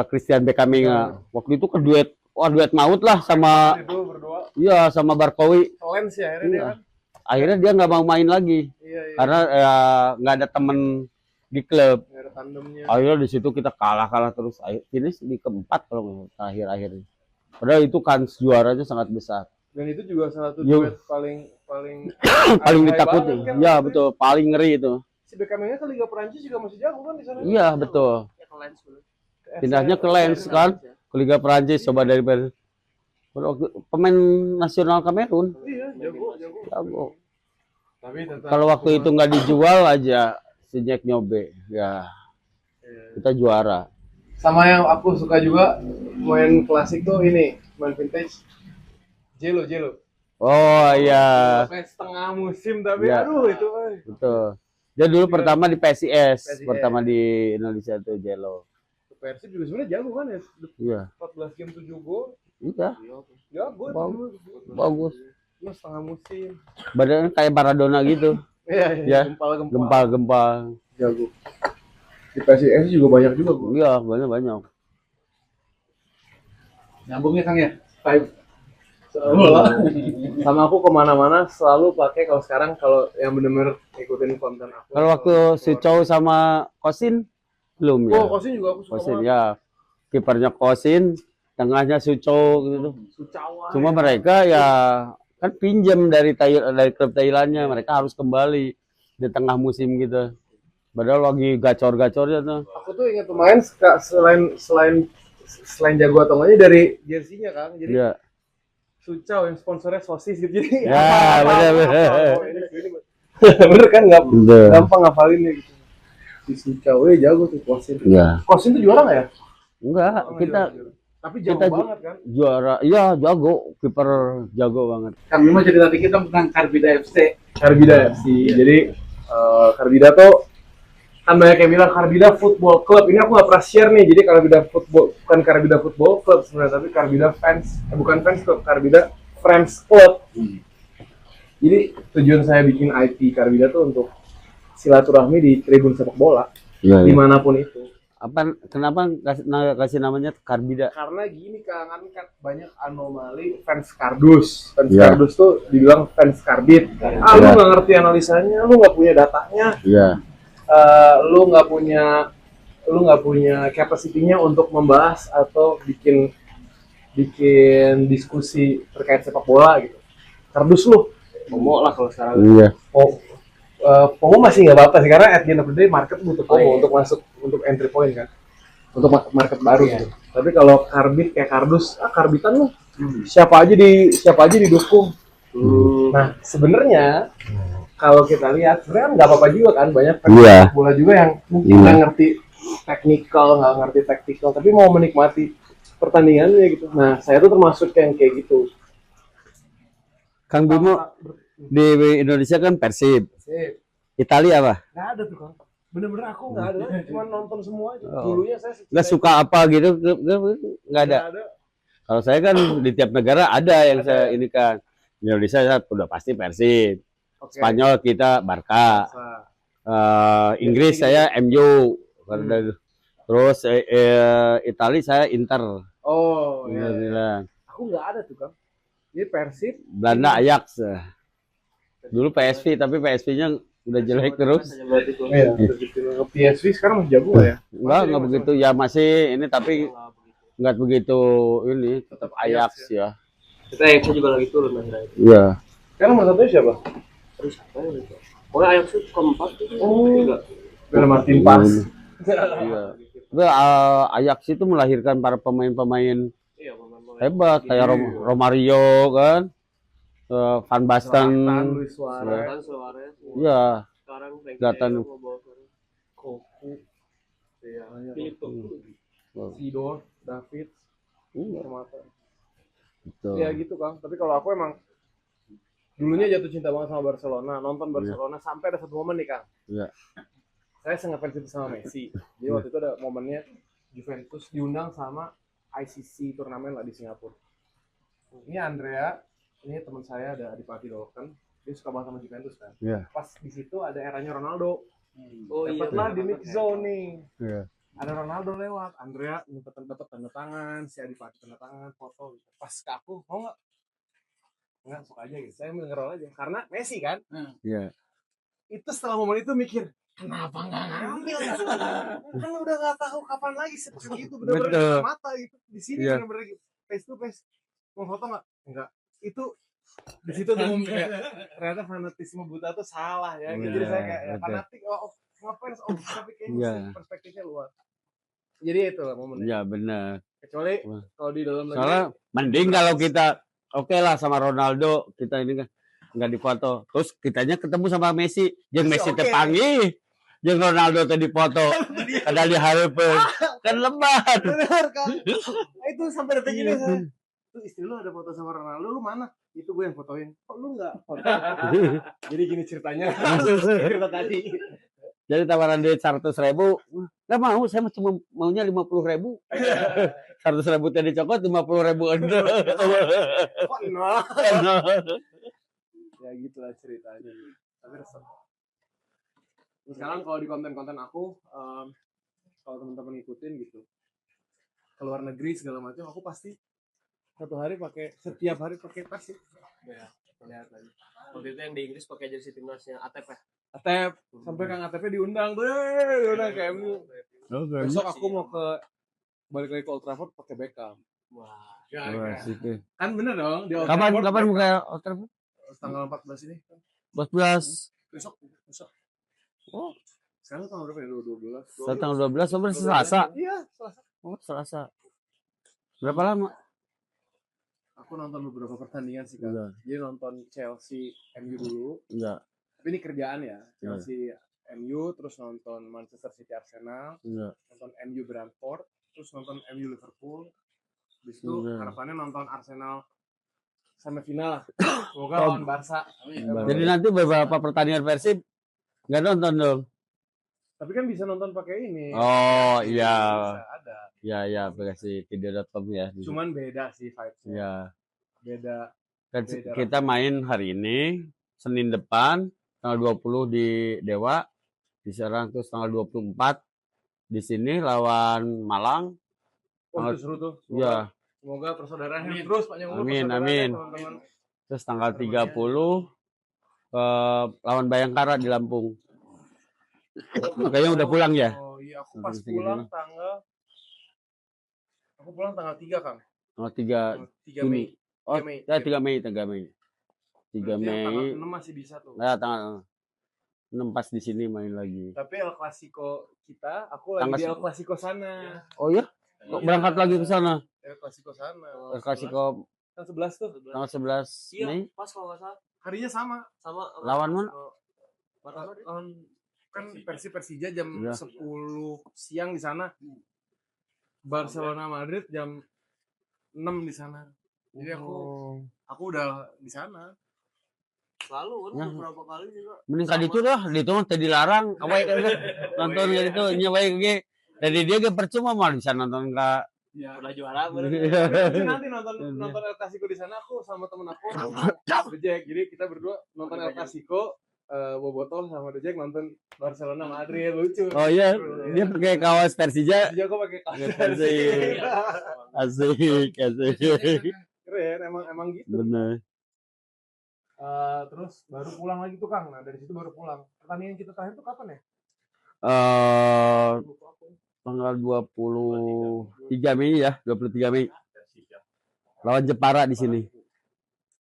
Christian Bekaminga waktu itu keduet, duet maut lah sama itu berdua iya sama Barkowi. lens ya akhirnya dia kan. Akhirnya dia nggak mau main lagi Iya. karena nggak ada temen di klub. Nggak ada tandemnya. Akhirnya di situ kita kalah terus. Finish di keempat kalau akhir-akhir. Padahal itu kans juaranya sangat besar. Dan itu juga salah satu Yo. duet paling Paling ditakuti. banget kan, Ya maksudnya. betul, paling ngeri itu. Si Bekamnya ke Liga Perancis juga masih jago kan di sana. Iya betul. Pindahnya ke Lens kan, ke Liga Perancis coba dari pemain nasional Kamerun. Iya, jago. Jago. Tapi tetap Kalau waktu itu nggak dijual aja si Jack Nyobe, ya kita juara. sama yang aku suka juga main klasik tuh ini, main vintage. Jelo. Oh iya, Sampai setengah musim tapi Iya. aduh itu betul. Dia dulu pertama di PSIS, PSIS. pertama di Indonesia tuh Jello. Persib juga sebenarnya jago kan ya. Iya, 14 game 7 gol. iya, Jago. bagus. Lu setengah musim. Badannya kayak Maradona gitu, Iya, Ya. gempal. gempal. Jago. Di PSIS juga banyak juga gua. Iya, banyak. Nyambungnya Kang ya? Sama aku kemana-mana selalu pakai kalau sekarang kalau yang bener-bener ikutin konten aku. Kalau waktu Sucow sama Kosin belum ya? Oh, Kosin juga aku suka Kosin banget. ya, kipernya Kosin, tengahnya Sucow gitu. Sucawa. Cuma mereka ya kan pinjam dari klub Thailandnya, mereka harus kembali di tengah musim gitu. Padahal lagi gacor-gacornya tuh. Aku tuh ingat pemain selain jago atau enggaknya dari jersey-nya Kang. Jadi Iya. Sucau yang sponsornya sosis gitu. Jadi Ya, bener. Bener kan Bener. gampang ngafalinnya gitu. Si Sucau jago tuh Kosin. Iya. Kosin tuh juara nggak ya? Enggak, kita Tapi jago kita banget kan. juara. Iya, jago, kiper jago banget. Kami mau cerita dikit dong tentang Karbida FC. Karbida FC. Jadi Karbida tuh kan banyak yang bilang Karbida Football Club. Ini aku nggak pernah share nih. Jadi Karbida Football bukan Karbida Football Club sebenarnya, tapi Karbida Fans. Bukan fans club, Karbida Friends Club. Jadi tujuan saya bikin IP Karbida tuh untuk silaturahmi di tribun sepak bola Iya, dimanapun itu. Kenapa kasih namanya Karbida? Karena gini Kang, kan banyak anomali fans kardus. Fans Iya. kardus tuh dibilang fans karbit. Lu Iya. nggak ngerti analisanya, lu nggak punya datanya. Iya. Lu nggak punya capacity-nya untuk membahas atau bikin diskusi terkait sepak bola gitu. Kardus lu, pomo lah kalau sekarang. Iya. Pomo masih nggak apa-apa sih karena at the end of the day market butuh pomo untuk masuk untuk entry point kan, untuk market baru gitu. Tapi kalau karbit kayak kardus, karbitan lu siapa aja didukung. Nah sebenarnya kalau kita lihat sebenarnya kan nggak apa-apa juga kan, banyak Iya. bola juga yang mungkin nggak ngerti nggak ngerti taktikal, tapi mau menikmati pertandingannya gitu. Nah saya tuh termasuk yang kayak gitu. Kang Bimo di Indonesia kan Persib. Sip. Italia apa? Nggak ada tuh Kang, bener-bener aku nggak ada, cuma nonton semua aja. Oh. Dulunya saya Nggak suka apa gitu? Nggak ada. Kalau saya kan di tiap negara ada yang saya ini kan. Di Indonesia saya udah pasti Persib. Oke. Spanyol kita Barca. Inggris saya MU. Terus Italia saya Inter. Oh Iya, iya. bilang. Aku nggak ada tuh Kang. Jadi Persib. Belanda Ajax. Dulu PSV tapi PSV-nya udah jelek terus. Iya. PSV sekarang masih jago ya. Enggak begitu ya, masih ini tapi nggak begitu ini, tetap Ajax ya. Kita Ajax juga lagi turun akhirnya. Iya. Sekarang nomor satu siapa? Terus apa ya itu? Pokoknya Ajax itu keempat itu. Oh. Tiga. Bela Martin Pas. Iya. Tapi Ajax itu melahirkan para pemain-pemain Iya, pemain-pemain hebat kayak Iya. Romario kan, Van Basten, Zlatan, Luis Suarez, Zlatan, Suarez. ya, Sekarang Frankie Zlatan. De Jong mau bawa ke Koku, Iya. banyak. Philip Cocu. Sidor, David, Iya, Permata. betul. Ya gitu Kang. Tapi kalau aku emang dulunya jatuh cinta banget sama Barcelona, nonton Barcelona sampai ada satu momen nih Kang. Iya. Saya ngefans itu sama Messi. Jadi waktu itu ada momennya Juventus diundang sama ICC turnamen lah di Singapura. Ini Andrea, ini teman saya ada Adipati Dolken, dia suka banget sama Juventus kan. Iya. Pas di situ ada eranya Ronaldo. Oh iya. Dapatlah di mix zone nih. Iya. Ada Ronaldo lewat, Andrea dapat tanda tangan, si Adipati tanda tangan, foto. Pas ke aku, mau nggak? Nggak, suka aja gitu. Saya ngerol aja, karena Messi kan. Iya. Itu setelah momen itu mikir, kenapa nggak ngambil ya? Kan udah nggak tahu kapan lagi seperti itu, bener-bener Betul. di mata gitu. Di sini Iya. bener-bener face to face. Mau foto nggak? Enggak. Itu di situ tuh ternyata fanatisme buta tuh salah ya. Iya, Jadi saya kayak ya, betul. fanatik, ngefans, tapi kayaknya Iya. perspektifnya luas. Jadi itu lah momennya. Iya, benar. Kecuali Wah. kalau di dalam Soalnya mending kalau kita oke lah sama Ronaldo, kita ini kan nggak difoto. Terus kitanya ketemu sama Messi, jeung Messi Oke. tepangi, jeung Ronaldo teh difoto. Ada di hareupeun. Kan lebar. benar kan. Nah, itu sampai detik ini saya. Tuh istri lu ada foto sama Ronaldo, lu mana? Itu gue yang fotoin. Kok lu nggak foto? Jadi gini ceritanya. Cerita tadi. Jadi tawaran duit 100.000, nggak mau, saya cuma maunya 50.000. 100.000 tadi dicokot, 50.000 ende. Kok nol? Ya gitulah ceritanya. Tapi resep. Sekarang kalau di konten-konten aku, kalau teman-teman ikutin gitu, keluar negeri segala macam, aku pasti setiap hari pakai tas sih. Ya, lihat lagi. Waktu itu yang di Inggris pakai jersey timnasnya ATP. Atep, sampai Kang Atep diundang tuh, diundang ke MU. Besok aku mau balik lagi ke Old Trafford pakai Beckham. Wah. Wah, situ. Kan bener dong di Old Kapan Trafford, buka hotel? tanggal 14 ini. 14. Besok. Oh, Sekarang tanggal berapa ya? 12. tanggal 12 Oktober Selasa. Iya, Selasa. Oh, Selasa. Berapa lama? Aku nonton beberapa pertandingan sih kan. Enggak. Jadi nonton Chelsea MU dulu. Enggak. Tapi ini kerjaan ya. Chelsea MU, terus nonton Manchester City Arsenal, Enggak. nonton MU Brentford, terus nonton MU Liverpool. Habis itu harapannya nonton Arsenal semifinal. Semoga lawan Barca. Jadi nanti beberapa pertandingan Persib nggak nonton dong. Tapi kan bisa nonton pakai ini. Oh iya. Bisa ada. Ya aplikasi video.com ya. Cuman beda sih vibes-nya. Ya. Beda. Kan Beda kita main hari ini Senin depan tanggal 20 di Dewa, di Serang, terus tanggal 24 di sini lawan Malang. Oh, itu seru tuh. Ya. Semoga persaudaraan terus panjang umur. Amin, persaudaraan, amin. teman-teman. Terus tanggal 30 lawan Bayangkara di Lampung. Kayaknya udah pulang ya? Oh iya, aku pas pulang tanggal 3, Kang. Tanggal 3 3 Juni. Mei. Oh, 3 Mei. ya 3 Mei. 3 Berarti yang tanggal Mei. 6 masih bisa tuh. Nah, tanggal 6 pas di sini main lagi. Tapi El Clasico kita, aku lagi di El Clasico sana. Oh ya? Kok berangkat lagi ke sana? El Clasico sana. El Clasico Kan 11 tuh. tanggal 11 Iya, Mei. pas kalau nggak salah. Harinya sama. Sama Lawan mana? Kan Persija jam Iya. 10 siang di sana. Barcelona Madrid jam 6 di sana. Jadi aku udah di sana. selalu kan Ya. beberapa kali juga. Mending kali itu lah, di itu mah tadi dilarang. Awai nonton gitu, nyewain ge. Dari dia ge percuma mah bisa nonton ka. Ya. Udah juara bener. Nanti nonton El Clasico di sana aku sama temen aku The Jack. Jadi kita berdua nonton El Clasico, Bobotoh sama The Jack nonton Barcelona Madrid, lucu. Oh iya, dia pakai kaos Persija. Jadi aku pakai kaos. Asik. Keren, emang gitu. Bener. Terus baru pulang lagi tuh Kang. Nah dari situ baru pulang. Pertandingan kita terakhir tuh kapan ya? Tanggal 23 Mei ya, 23 Mei. Lawan Jepara di sini.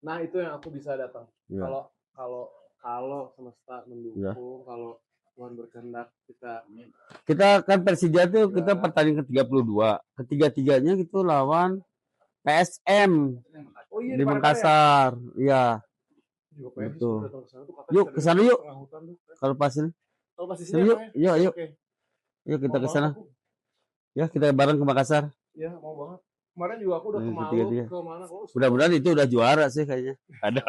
Nah itu yang aku bisa datang. Ya. Kalau semesta mendukung, kalau Tuhan berkehendak Kita kan Persija tuh kita pertandingan ke-32. Ketiga-tiganya gitu lawan PSM Oh iya di Makassar. Iya, juga pengen gitu. sih datang ke sana tuh katanya Yuk, ke sana yuk. tengah hutan tuh. Kalau pas ini. Kalau pas di Yuk, sini yuk, apa ya? yuk. Oke. Yuk kita ke Mau sana. banget aku. Ya, kita bareng ke Makassar. Ya, mau banget. Kemarin juga aku udah ke Maluku, Ketiga-tiga. ke mana kok. Mudah-mudahan itu udah juara sih kayaknya. Ada.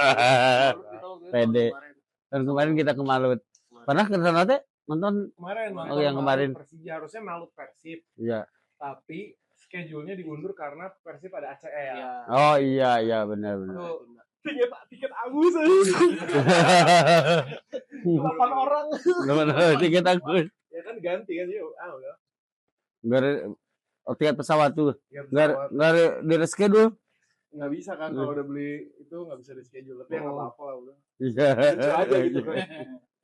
Pede. Dan kemarin kita ke Malut. Pernah ke sana teh? Nonton? Kemarin Oh, yang Malut kemarin. Persija harusnya Malut Persib, Iya. tapi schedule-nya diundur karena Persib ada ACL. Oh iya benar. Tuh, tiket Agus 8 orang. Tiket aku. Ya kan ganti kan yuk. Udah. Enggak tiket pesawat tuh. Tiket Enggak pesawat. di reschedule. Nggak bisa kan kalau udah beli itu nggak bisa di schedule, tapi ya nggak apa-apa lah udah. Iya. Lucu aja gitu kan.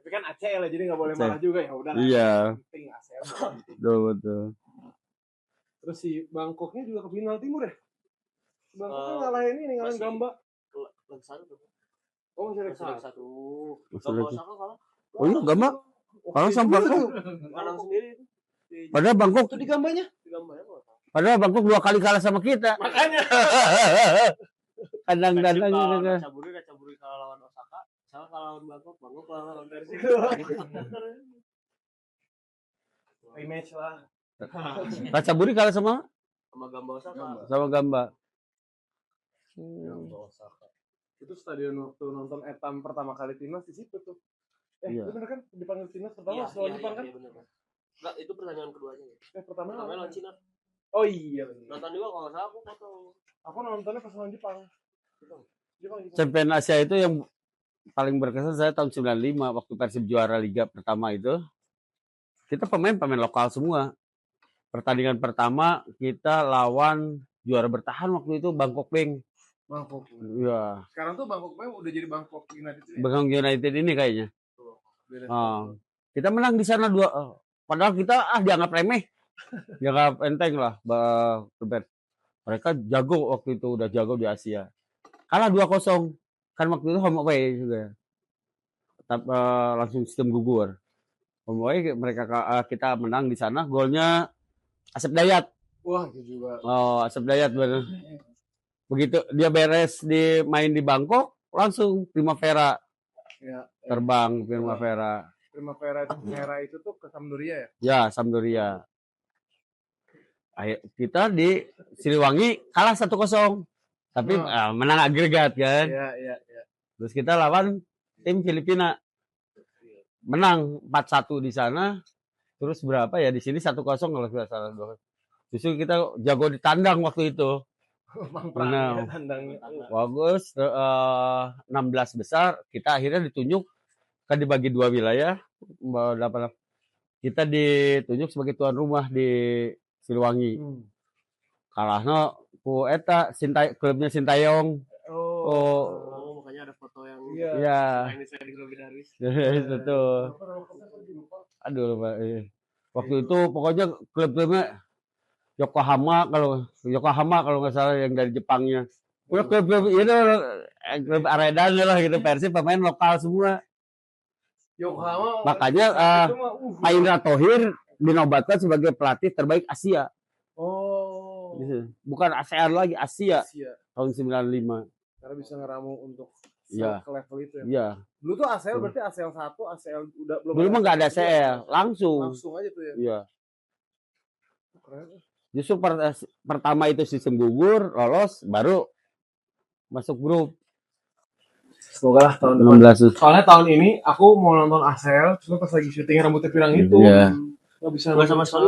Tapi kan ACL ya, jadi nggak boleh marah juga ya udah. Iya. Penting ACL. Betul. Terus si Bangkoknya juga ke final timur ya? Bangkoknya ngalahin ini, ngalahin Gamba. Leg satu tuh. Oh masih leg Leg satu. satu. Gamba Osaka kalah. Oh iya, Gamba. Kalau sama Bangkok. Menang sendiri itu. Padahal Bangkok Itu di Gambanya? Di Gambanya kok. Padahal Bangkok 2 kali kalah sama kita. Makanya. Kandang-kandang gitu kan. Caburi kalah lawan Osaka, Osaka kalah lawan Bangkok kalah lawan Persib. Rematch lah. Racaburi kalah sama Gamba Osaka. sama Gamba. Gamba Osaka. Itu stadion waktu nonton Etam pertama kali timnas di situ tuh. Iya. Bener kan dipanggil timnas pertama lawan Jepang kan? Iya benar. Enggak, itu pertanyaan keduanya. Pertama Lawan Cina. Oh iya. Nonton juga kalau nggak salah aku foto. Aku nontonnya pas lawan Jepang. Jepang. Champion Asia itu yang paling berkesan saya tahun 95 waktu Persib juara liga pertama itu. Kita pemain lokal semua. Pertandingan pertama kita lawan juara bertahan waktu itu Bangkok Bank. Bangkok. Iya. Sekarang tuh Bangkok udah jadi Bangkok United. Bangkok United ini kayaknya. Kita menang di sana 2. Padahal kita dianggap remeh. Dianggap enteng lah. Mereka jago waktu itu, udah jago di Asia. Kalah 2-0. Kan waktu itu home away juga. Langsung sistem gugur. Home away kita menang di sana. Golnya Asep Dayat. Wah, itu juga. Oh, Asep Dayat bener. Begitu dia beres main di Bangkok, langsung Primavera. Ya, Terbang Primavera. Primavera itu tuh ke Sampdoria ya? Ya, Sampdoria. Kita di Siliwangi kalah 1-0. Tapi menang agregat kan. Iya. Terus kita lawan tim Filipina. Menang 4-1 di sana. Terus berapa ya di sini 1-0 kalau tidak salah. Justru kita jago di tandang waktu itu. Menang tandangnya. Bagus 16 besar, kita akhirnya ditunjuk kan dibagi 2 wilayah. Kita ditunjuk sebagai tuan rumah di Siliwangi. Kalahnya ku eta klubnya Sintayong. Oh, makanya ada foto yang iya. ini saya di Globinaris. Itu tuh. Aduh, Pak. Waktu itu pokoknya klub-klubnya Yokohama kalau nggak salah yang dari Jepangnya. Klub itu klub Aredan lah gitu, Persib pemain lokal semua. Yokohama. Makanya Pak Indra Thohir dinobatkan sebagai pelatih terbaik Asia. Oh. Bukan ASEAN lagi, Asia. Tahun 95. Karena bisa ngeramu untuk ke level itu ya. Iya. Dulu tuh ACL berarti ACL 1, ACL udah belum nggak ada ACL, langsung aja tuh ya. Iya. Keren. Justru pertama itu sistem gugur, lolos, baru masuk grup. Semoga lah tahun depan. Soalnya tahun ini aku mau nonton ACL, cuma pas lagi syuting rambutnya pirang itu. Iya. Nggak bisa Nggak sama sekali.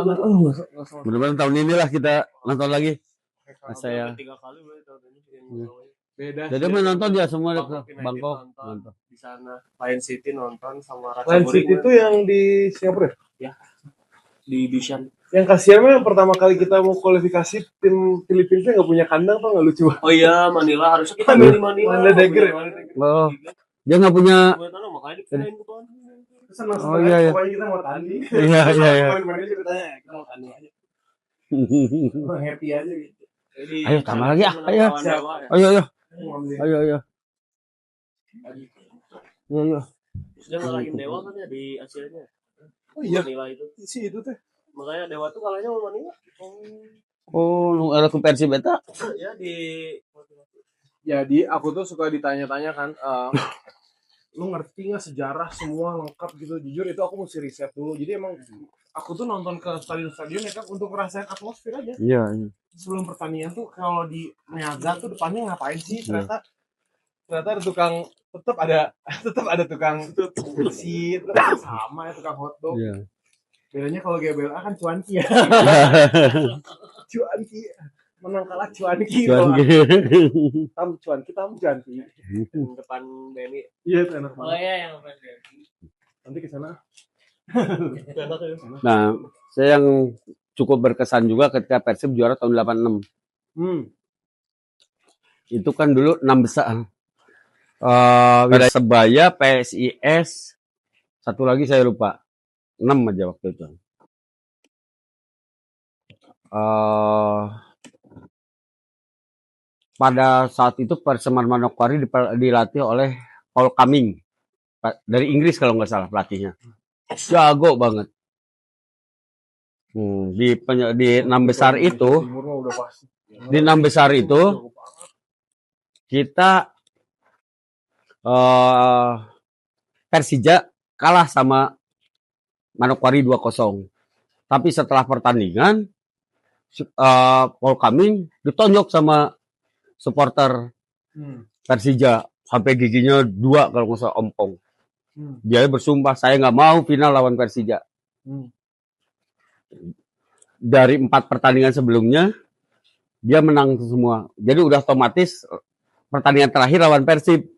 Mudah-mudahan tahun inilah kita nonton lagi. ACL. 3 kali tahun ini. Beda. Jadi menonton dia semua ke Bangkok nonton. Di sana Lion City nonton sama Lion City itu yang di Singapura ya? Di Bishan. Yang kasihannya pertama kali kita mau kualifikasi tim Filipina nggak punya kandang tuh nggak lucu. Oh iya, Manila harusnya kita main di Manila. Manila Dagger ya. Oh, dia nggak punya. Makanya dipindahin ke tuan. Oh iya. Pokoknya kita mau tanding. Iya. Kemarin juga tanya kita mau tanding aja. Happy aja gitu. Ayo tambah lagi ah, ayo. Ayo. Dia ngalahin Dewa kan ya di Asia-nya. Oh iya, Manila itu. si itu teh. Makanya Dewa tuh kalahnya sama Manila. Oh, lu ada ke Persib eta? Ya di Jadi aku tuh suka ditanya-tanya kan, lu ngerti nggak sejarah semua lengkap gitu. Jujur itu aku mesti riset dulu. Jadi emang aku tuh nonton ke stadion-stadion ya kan untuk ngerasain atmosfer aja. Iya. Sebelum pertandingan tuh kalau di Niaga tuh depannya ngapain sih? Ternyata ada tukang, tetap ada tukang nasi, tetap sama ya tukang hotdog. Iya. Bedanya kalau GBLA kan cuanki ya. Cuanki menang kalah cuanki. Cuanki. depan BNI. Iya itu enak Oh banget. iya yang BNI. Nanti ke sana. Enak ya. Nah, saya yang cukup berkesan juga ketika Persib juara tahun 86. Itu kan dulu 6 besar. Persebaya, PSIS, satu lagi saya lupa. 6 aja waktu itu. Pada saat itu Perseman Manokwari dilatih oleh Paul Cumming. Dari Inggris kalau nggak salah pelatihnya. Jago banget. Di 6 besar itu, Timur mah udah pasti. di 6 besar itu kita Persija kalah sama Manokwari 2-0. Tapi setelah pertandingan Paul Cumming ditonjok sama supporter Persija sampai giginya 2 kalau nggak salah ompong. Dia bersumpah saya nggak mau final lawan Persija. Dari 4 pertandingan sebelumnya dia menang semua. Jadi udah otomatis pertandingan terakhir lawan Persib.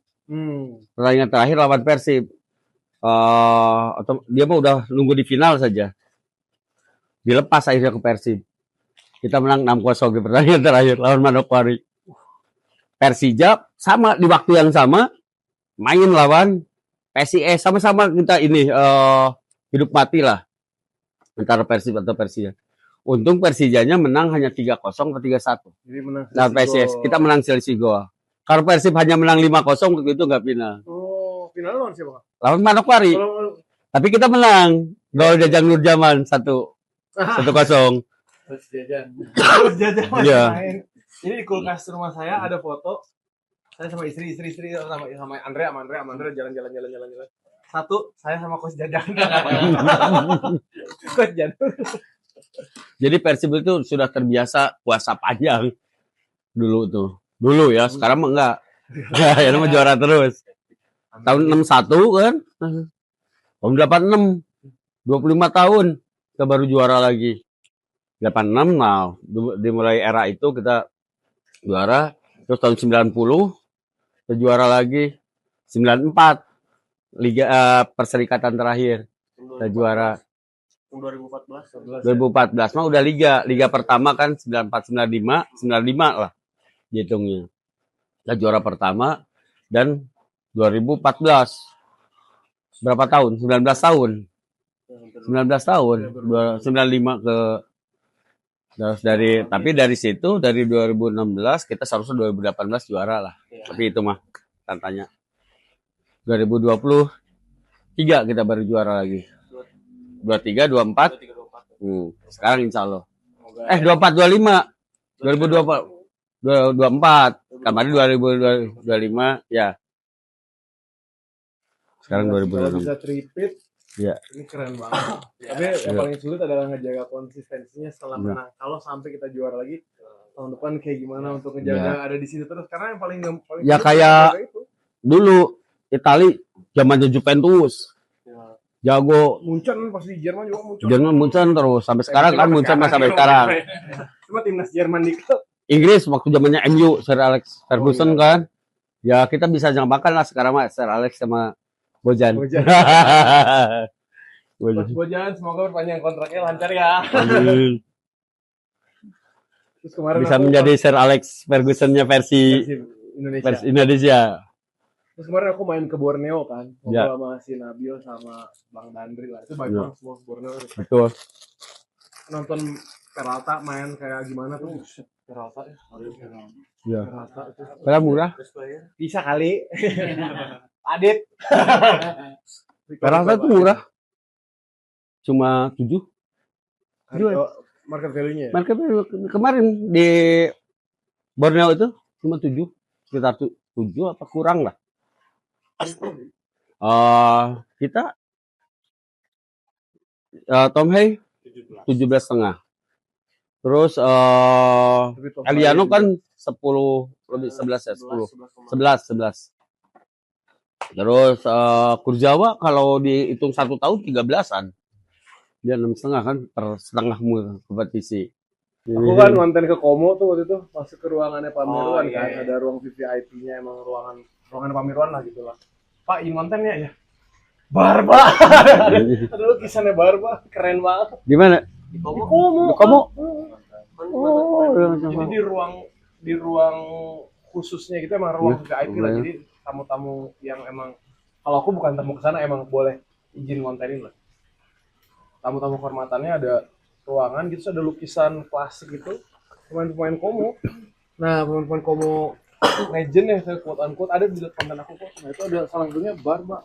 Pertandingan terakhir lawan Persib. Dia mah udah nunggu di final saja. Dilepas akhirnya ke Persib. Kita menang 6-0 di pertandingan terakhir lawan Manokwari. Persija sama di waktu yang sama main lawan PSIS, sama-sama kita ini hidup mati lah antara Persib atau Persija. Untung Persijanya menang hanya 3-0 atau 3-1. Jadi menang. Nah, PSIS kita menang selisih gol. Kalau Persib hanya menang 5-0 begitu nggak final. Oh, final lawan siapa? Lawan Manokwari. Tapi kita menang. Gol Jajang Nurjaman 1-0. Terus jajan masih Iya. main. Jadi di kulkas rumah saya ada foto saya sama istri sama Andre jalan-jalan. Satu saya sama Coach Jajang. Coach Jajang. Jadi Persib itu sudah terbiasa puasa panjang dulu tuh. Dulu ya, sekarang mah enggak. Ya mah juara terus. Tahun 61 kan? Tahun 86. 25 tahun kita baru juara lagi. 86 nah, dimulai era itu kita juara. Terus tahun 90 kita juara lagi. 94 Liga Perserikatan terakhir kita juara. 2014 mah udah liga pertama kan 94 95 lah hitungnya. Kita juara pertama dan 2014 berapa tahun? 19 tahun. 95 ke tapi dari situ dari 2016 kita seharusnya 2018 juara lah. Tapi itu mah tantanya. 2023 kita baru juara lagi. 23, 24. Sekarang insya Allah. 24, 25. 2024. Kemarin 2025. Ya. Sekarang 2026. Bisa tripit. Ya. Ini keren banget. Tapi yang paling sulit adalah ngejaga konsistensinya setelah menang. Kalau sampai kita juara lagi, tahun depan kayak gimana untuk ngejaga ada di situ terus. Karena yang paling ya kayak dulu Itali zamannya Juventus. Jago. Munchen pasti di Jerman juga Munchen. Jerman Munchen terus sampai sekarang kan Munchen sampai sekarang. Cuma timnas Jerman di klub. Inggris waktu zamannya MU Sir Alex Ferguson kan. Ya kita bisa jangkakan lah sekarang mah Sir Alex sama Bojan. Bojan semoga perpanjang kontraknya lancar ya. Amin. Terus kemarin Bisa menjadi Sir Alex Fergusonnya versi Indonesia. Terus kemarin aku main ke Borneo kan, Ya. sama si Nabil sama Bang Dandri lah. Itu baik banget semua ke Borneo. Betul. Nonton Peralta main kayak gimana tuh? Peralta ya. Ya. Peralta itu. Karena murah. Bisa kali. Adit. Peralta itu murah. cuma 7. Market value-nya ya? Market value kemarin di Borneo itu cuma 7, sekitar 7 apa kurang lah. Kita Tom Hay 17,5. Terus Tapi top Eliano value kan 10 lebih 11 ya, 10. 11. Terus Kurzawa kalau dihitung 1 tahun 13-an. Dia 6,5 kan per setengah kompetisi. Aku kan konten ke Komo tuh waktu itu masuk ke ruangannya Pak Mirwan iya, kan, iya. ada ruang VVIP-nya emang ruangan Pak Mirwan lah gitu lah. Pak, ini kontennya ya. Barba. Ada lukisannya Barba, keren banget. Di mana? Di Di Komo. Komo. Di Komo? Oh, Jadi di ruang khususnya gitu emang ruang VIP lah. Jadi tamu-tamu yang emang kalau aku bukan tamu ke sana emang boleh izin kontenin lah. Tamu-tamu kehormatannya ada ruangan gitu, ada lukisan klasik gitu pemain-pemain Komo. Nah, pemain-pemain Komo legend ya, saya quote unquote ada di konten aku kok. Nah, itu ada salah satunya Barba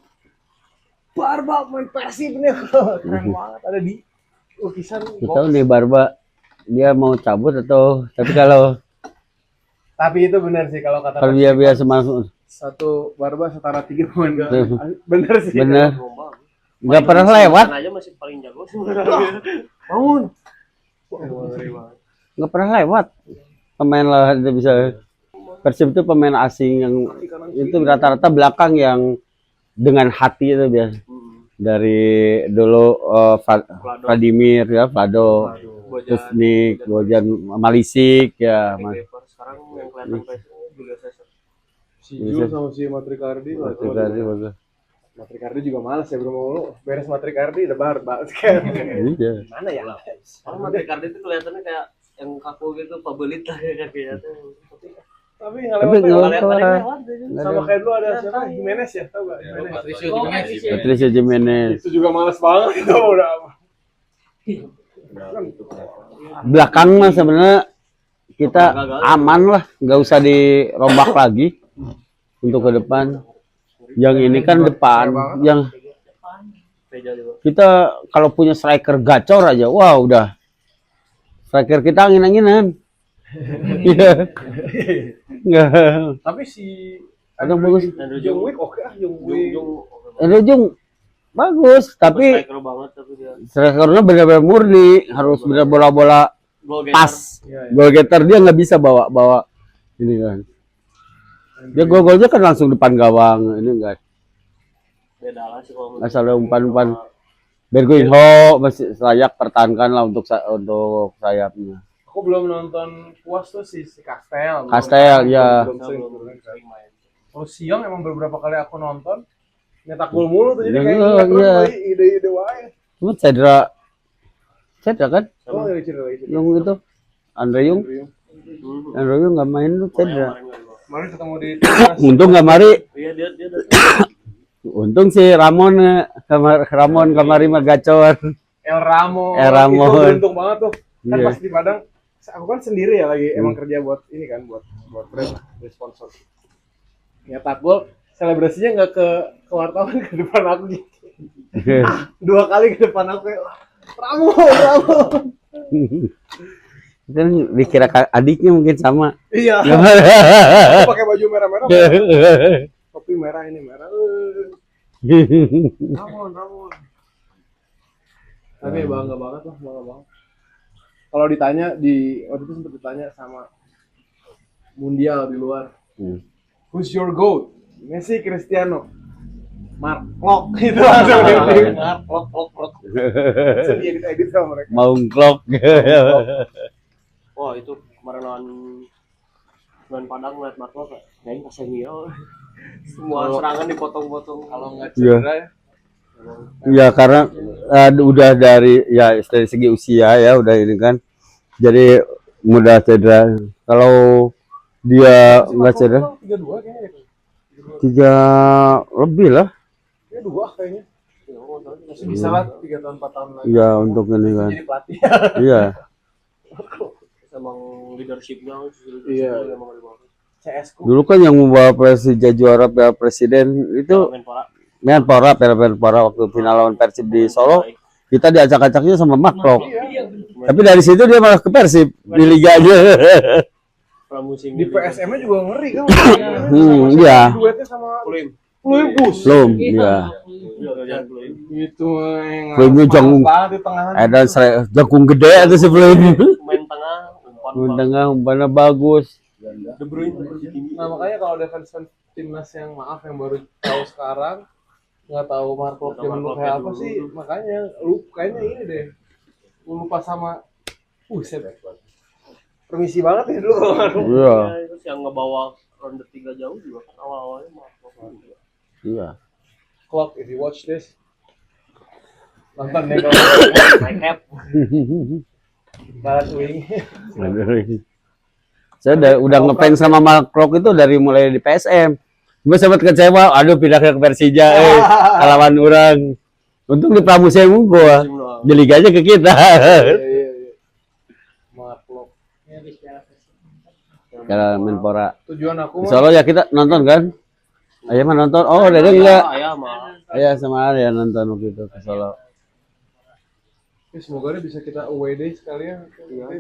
main Persib nih. Keren banget, ada di lukisan Kita box. tahu nih Barba dia mau cabut atau Tapi itu benar sih kalau kata kalau dia biasa masuk satu Barba setara 3 pemain. Bener sih. bener Gombal. nggak pernah lewat, Aja masih paling jago sebenarnya. Bangun. nggak pernah lewat pemain lah dia bisa. Persib itu pemain asing yang itu rata-rata belakang yang dengan hati itu biasa. Dari dulu Vladimir ya, Vlado, terus Nick, Bojan, Malisik ya, Sekarang yang kelihatan PSU Julio Cesar. Si Jul sama si Matrikardi. Matrikardi juga males ya bro, mau beres Matrikardi udah Barba sekarang. Iya. Mana ya? Karena Matrikardi itu kelihatannya kayak yang kaku gitu, Fabelita kayaknya. Tapi Tapi nggak nggak lewat. lewat. Sama kayak dulu ada siapa? Jimenez ya, tau gak? Jimenez. Patricio Jimenez. Itu juga males banget itu udah apa? Belakang mah sebenarnya kita aman lah, nggak usah dirombak lagi untuk ke depan. Yang ini kan depan, yang Peja juga. kita kalau punya striker gacor aja, wah udah striker kita angin-anginan. Iya. Nggak. Tapi si Ada bagus. Jung Wik oke ah, Jung Wik. Jung bagus, tapi Striker banget tapi dia strikernya benar-benar murni, harus benar bola-bola gol getter. pas. Iya, iya. Goal getter dia nggak bisa bawa ini kan. Dia gol-golnya kan langsung depan gawang, ini enggak. Beda lah sih kalau Asal umpan-umpan. Berguinho masih layak pertahankan lah untuk sayapnya. Aku belum nonton puas tuh si Kastel. Kastel, ya. Belum sering main. Kalau Siang emang beberapa kali aku nonton nyetak gol mulu tuh, jadi Iya, kayak iya. terus beli ide-ide wae. Cuma cedera kan? Oh, yang cedera itu. Yang itu Andre Yung nggak main tuh cedera. Kemarin ketemu di Untung nggak mari. Iya dia Untung si Ramon kamari mah gacor. El Ramo. El Ramo. Itu beruntung banget tuh. Kan Iya. pas di Padang aku kan sendiri ya lagi emang kerja buat ini kan buat brand buat sponsor. Nyetak gol, selebrasinya nggak ke wartawan, ke depan aku gitu. 2 kali ke depan aku kayak Ramo. Kan dikira adiknya mungkin sama. Iya. Aku pakai baju merah-merah. Topi merah ini merah. Ramon. Tapi bangga banget lah, bangga banget. Kalau ditanya waktu itu sempat ditanya sama Mundial di luar. Who's your GOAT? Messi, Cristiano. Mark Klok itu langsung Mark Klok. Sedih edit sama mereka. Maungklok. wah itu kemarin lawan Padang ngeliat Marco kayaknya Casemiro. Semua serangan dipotong-potong. Kalau nggak cedera ya. Ya karena udah dari segi usia ya udah ini kan. Jadi mudah cedera. Kalau dia nggak cedera 32 kayaknya. 3 lebih lah. Ya 2 kayaknya. Masih bisa lah 3 tahun 4 tahun lagi. Ya untuk ini kan. Jadi pelatih. Iya. Emang leadershipnya Iya. emang CS ku. Dulu kan yang membawa Persija juara Piala Presiden itu Menpora Menpora waktu final lawan Persib di Solo Kita diacak-acaknya sama Makrok. Iya. Tapi dari situ dia malah ke Persib di liganya. pramusim Di PSM-nya juga ngeri kan. Iya. Duetnya sama Fluim. Fluim Bus. Belum, iya. Itu yang Fluimnya jangkung. banget di tengah. Ada jangkung gede atau sebelum Main tengah, umpan tengah umpannya bagus. De Bruyne tinggi. Nah makanya kalau ada fans timnas yang maaf yang baru tahu sekarang nggak tahu Marco zaman dulu kayak apa sih, makanya lu kayaknya ini deh lu lupa sama set permisi banget ya dulu. Iya. Terus yang ngebawa ronde 3 jauh juga kan awal-awalnya Marco. Iya. Clock, if you watch this nonton deh kalau My cap. barat wing. Saya udah ngefans sama Makrok itu dari mulai di PSM. Gue sempat kecewa, aduh pindah ke Persija, kalawan orang. Untung di Pramusim gue, di liganya ke kita. Iya. Marco Kalau Menpora. tujuan aku mah Solo ya kita nonton kan? Ayah mah nonton. Oh, Dede enggak. Ayah mah. Ayah sama Arya nonton waktu itu ke Solo. semoga deh bisa kita away day sekalian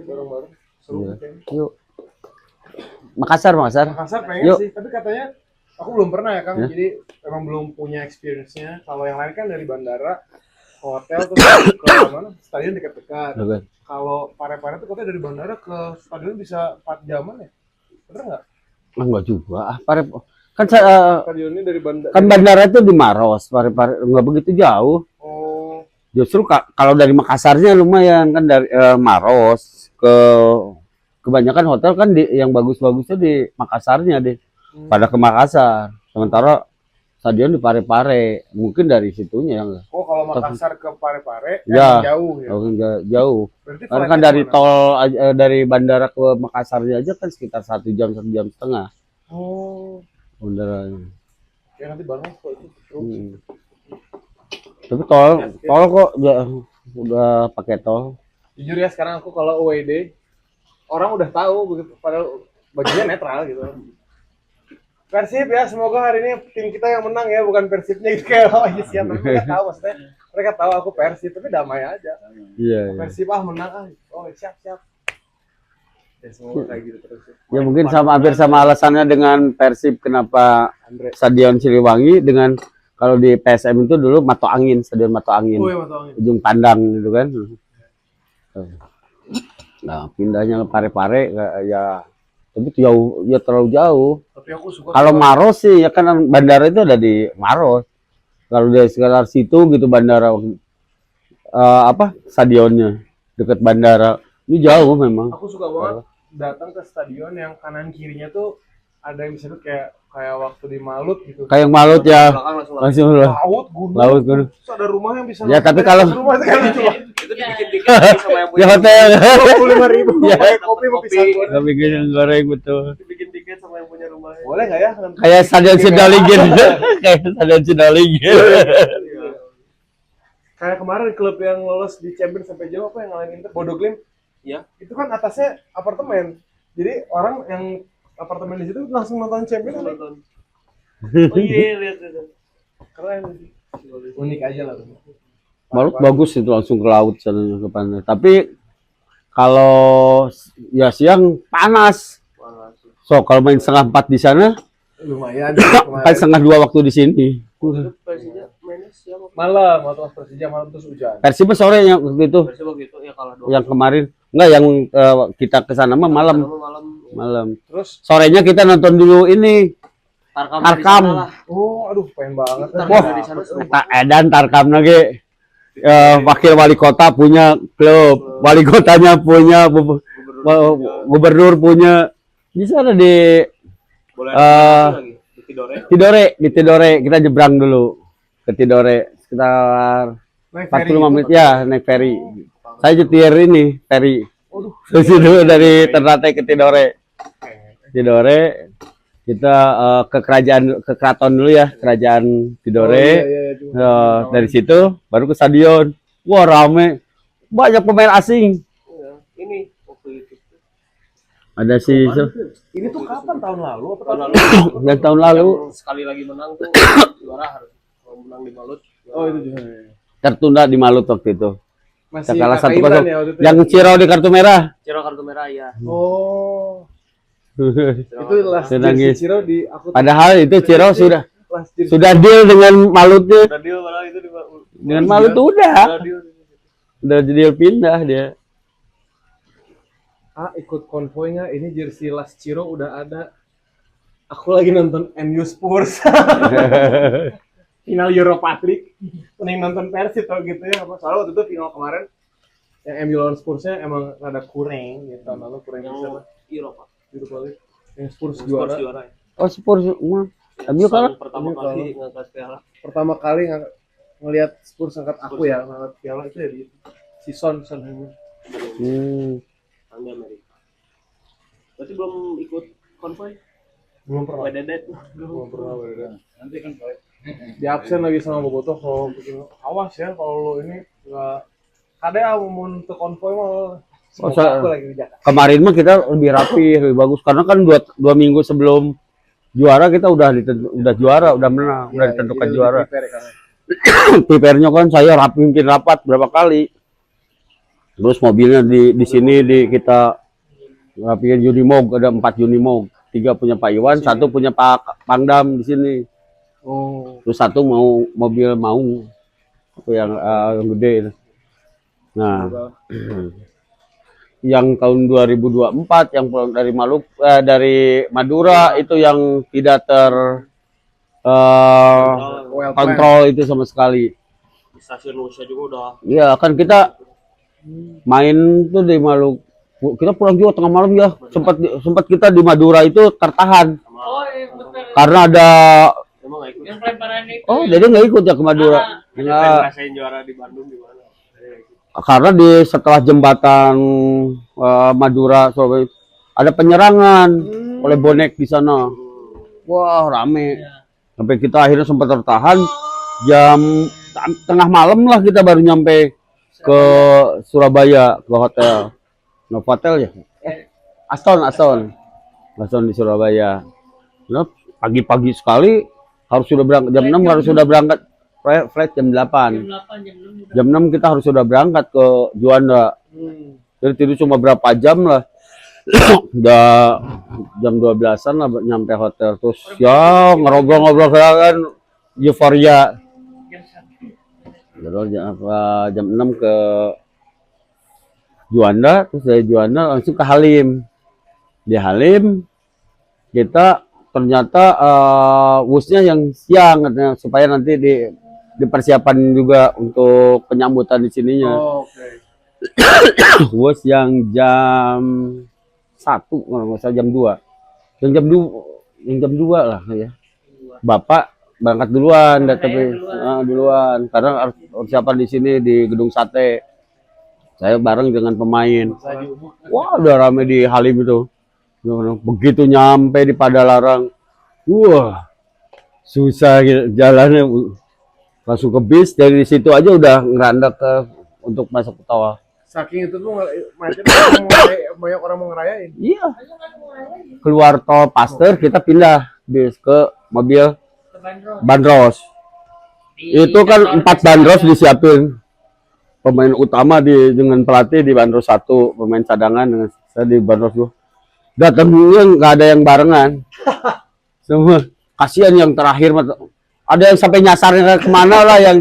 bareng-bareng seru Iya. kayaknya. Yuk. Makassar. Makassar pengen Yuk. sih, tapi katanya aku belum pernah ya Kang, Ya. jadi emang belum punya experience-nya. Kalau yang lain kan dari bandara ke hotel terus ke mana? Stadion dekat-dekat. Oke. Kalau Parepare itu katanya dari bandara ke stadion bisa 4 jaman ya? Bener nggak? Enggak juga. Kan saya Stadionnya dari bandara. kan bandara itu di Maros, Parepare enggak begitu jauh. Oh, Justru kalau dari Makassarnya lumayan kan dari Maros ke kebanyakan hotel kan yang bagus-bagusnya di Makassarnya deh. Pada ke Makassar. Sementara stadion di Parepare. Mungkin dari situnya yang oh kalau Makassar ke Parepare Ya. jauh ya. jauh. Berarti Karena kan flightnya dari kemana? tol dari bandara ke Makassarnya aja kan sekitar 1 jam 1 jam setengah Oh, bandaranya. ya nanti bareng kok itu. Seru. Tapi tol kok udah pakai tol. Jujur ya sekarang aku kalau away day orang udah tahu begitu, padahal bajunya netral gitu. Persib ya, semoga hari ini tim kita yang menang ya, bukan Persibnya gitu kayak oh iya siap. Mereka tahu maksudnya, mereka tahu aku Persib tapi damai aja. Iya. Persib menang oh siap. Ya semoga kayak gitu terus. Ya mungkin hampir sama alasannya dengan Persib kenapa Andre. Stadion Siliwangi dengan kalau di PSM itu dulu Mato Angin, Stadion Mato Angin. Oh iya Matangin. Ujung Pandang gitu kan. Nah, pindahnya ke Parepare ya tapi jauh, ya terlalu jauh. Tapi aku suka Kalau Maros sih ya kan bandara itu ada di Maros. Kalau di sekitar situ gitu bandara stadionnya dekat bandara. Ini jauh memang. aku suka banget datang ke stadion yang kanan kirinya tuh ada yang disebut kayak waktu di Malut gitu. Kayak yang Malut ya. Belakang langsung Langsung Laut, gunung. laut gunung. Terus ada rumah yang bisa Ya, tapi kalau- rumah itu kan lucu lah. itu dibikin tiket sama yang Di punya hotel. 25.000 Ya. pakai kopi mau pisang goreng. Kami bikin goreng betul. dibikin tiket sama yang punya rumahnya. Boleh nggak ya? Kayak Stadion Sidoligin. Kayak Stadion Sidoligin. Kayak kemarin klub yang lolos di Champions sampai jauh apa yang ngalahin Inter, Bodo Glimt. Iya. Itu kan atasnya apartemen. Jadi orang yang apartemen di situ langsung nonton Champions. Nonton. Oh iya, lihat itu. Keren. Unik aja lah. Malut bagus itu langsung ke laut sana ke pantai. Tapi kalau ya siang panas. So kalau main 3:30 di sana, Lumayan. kan 1:30 waktu di sini. Itu Persija mainnya siapa? Malam atau Persija malam terus hujan. Persib sore yang waktu itu, Persija begitu ya kalah 2. yang kemarin enggak yang kita ke sana mah malam. Malam. Terus Sorenya kita nonton dulu ini Tarkam. Tarkam. aduh pengen banget. Wah, tak edan Tarkam lagi. Wakil wali kota punya klub, wali kotanya punya, gubernur punya. Di sana di Boleh lagi di Tidore. Di Tidore kita nyebrang dulu ke Tidore sekitar 45 menit ya naik ferry. Saya nyetir ini ferry. Terus itu dari Ternate ke Tidore. Tidore kita ke keraton dulu ya, kerajaan Tidore. Dari situ baru ke stadion. Wah rame, banyak pemain asing. Ini waktu itu. Ada sih Ini tuh kapan tahun lalu? Apa Tahun lalu. yang tahun lalu. Yang sekali lagi menang tuh juara harus kalau menang di Malut. Oh itu juga. tertunda di Malut waktu itu. Masih Kalah Kakak 1-0. Imran ya waktu itu. Yang Ciro di kartu merah. Ciro kartu merah ya. Oh, itu last Nangis. jersey Ciro di aku. Padahal itu Ciro sudah last jersey. sudah deal dengan Malutnya. Radio malah itu Dengan Malut udah. radio. Udah deal pindah dia. Ikut konvoynya ini jersey last Ciro udah ada. Aku lagi nonton MU Spurs. Final Europa League. Mending nonton Persib atau gitu ya. Soalnya waktu itu final kemarin yang MU lawan Spursnya emang rada kurang gitu. Lalu kurang Yang bisa Europa. Europa League. Yang Spurs Spurs juara. juara. Ya. Oh Spurs mah. MU kalah. Pertama MU kali ngangkat piala. Pertama kali ngelihat Spurs angkat aku ya, ngangkat piala itu ya di si Son Heung-min. Orang di Amerika. Berarti belum ikut konvoy? Belum pernah. Wededet. Belum pernah beda. Nanti kan baik. Di absen lagi sama Bobotoh kalau bikin awas ya kalau lo ini nggak ada mau untuk konvoy mah. Semoga aku lagi di Jakarta. Kemarin mah kita lebih rapi, lebih bagus karena kan dua minggu sebelum juara kita udah juara, udah menang, udah ditentukan jadi juara. lebih prepare ya, Kang. Prepare-nya kan saya pimpin rapat berapa kali. Terus mobilnya di sini kita rapiin Unimog, ada 4 Unimog. 3 punya Pak Iwan, 1 punya Pak Pangdam di sini. Oh, Terus 1 mau mobil Maung apa yang gede itu. Nah, yang tahun 2024 yang pulang dari dari Madura itu yang tidak kontrol itu sama sekali. Di stasiun Nusa juga udah. Iya, kan kita main tuh di Maluku. Kita pulang juga tengah malam ya. Sempat kita di Madura itu tertahan. Oh, iya betul. Karena ada Emang nggak ikut. Yang pelemparan itu. oh, jadi nggak ikut ya ke Madura. Pengen Nggak, ngerasain juara di Bandung gimana? karena di setelah jembatan Madura Surabaya ada penyerangan oleh bonek di sana. Wah, rame. Sampai kita akhirnya sempat tertahan jam tengah malam lah kita baru nyampe ke Surabaya ke hotel. Novotel ya? Aston di Surabaya. Nah, pagi-pagi sekali harus sudah berangkat jam 6 harus sudah berangkat flight jam 8. Jam 8, jam 6 udah. Jam 6 kita harus sudah berangkat ke Juanda. Jadi tidur cuma berapa jam lah. Udah jam 12-an lah nyampe hotel. Terus ya ngobrol-ngobrol kan euforia. Terus jam 6 ke Juanda, terus dari Juanda langsung ke Halim. Di Halim kita ternyata wusnya yang siang katanya supaya nanti dipersiapkan juga untuk penyambutan di sininya. Oh, oke. Wus yang jam 1 kalau nggak salah jam 2. Yang jam 2 lah ya. Bapak berangkat duluan, tapi duluan karena harus persiapan di sini di Gedung Sate. Saya bareng dengan pemain. Wah, udah rame di Halim itu. Begitu nyampe di Padalarang, wah, susah gitu, jalannya. Langsung ke bis, dari situ aja udah ngerandak untuk masuk ke Tawa. Saking itu tuh macam banyak orang mau ngerayain. Iya. Keluar tol Pasteur, kita pindah bis ke mobil bandros. Itu kan 4 bandros disiapin. Pemain utama dengan pelatih di bandros 1, pemain cadangan dengan saya di bandros 2. Datangnya nggak ada yang barengan. Semua kasihan yang terakhir. Ada yang sampai nyasarnya kemana lah yang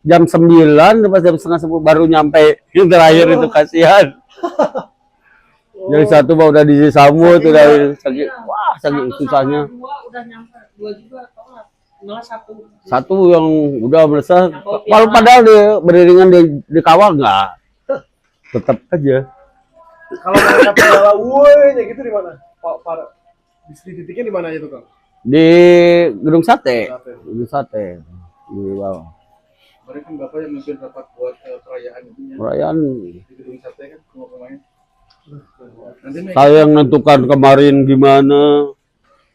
jam 9 pas jam setengah 10 baru nyampe yang terakhir itu kasihan. Yang satu mah udah disambut udah sakit. Wah, saking susahnya. Udah nyampe 2 juga tolak. Malah 1. Satu yang udah melesat, kalau padahal beriringan di kawal nggak, tetap aja. Kalau mereka piala woi gitu di mana? Di titiknya di mana aja tuh, Kang? Di Gedung Sate, Gedung Sate di bawah. Kemarin kan Bapak yang mimpin rapat buat perayaan itu ya. Perayaan. Di Gedung Sate kan semua pemain. Nanti Saya yang menentukan kemarin gimana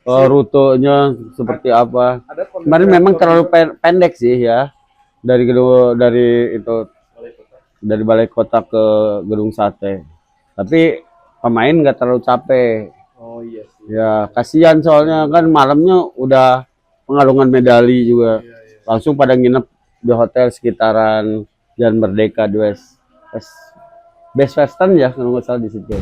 rutenya seperti apa. Kemarin memang terlalu pendek sih ya dari Balai Kota ke Gedung Sate. Tapi pemain nggak terlalu capek. Oh iya sih. Ya kasihan soalnya kan malamnya udah pengalungan medali juga. Langsung pada nginep di hotel sekitaran Jalan Merdeka di Best Western ya kalau nggak salah di situ.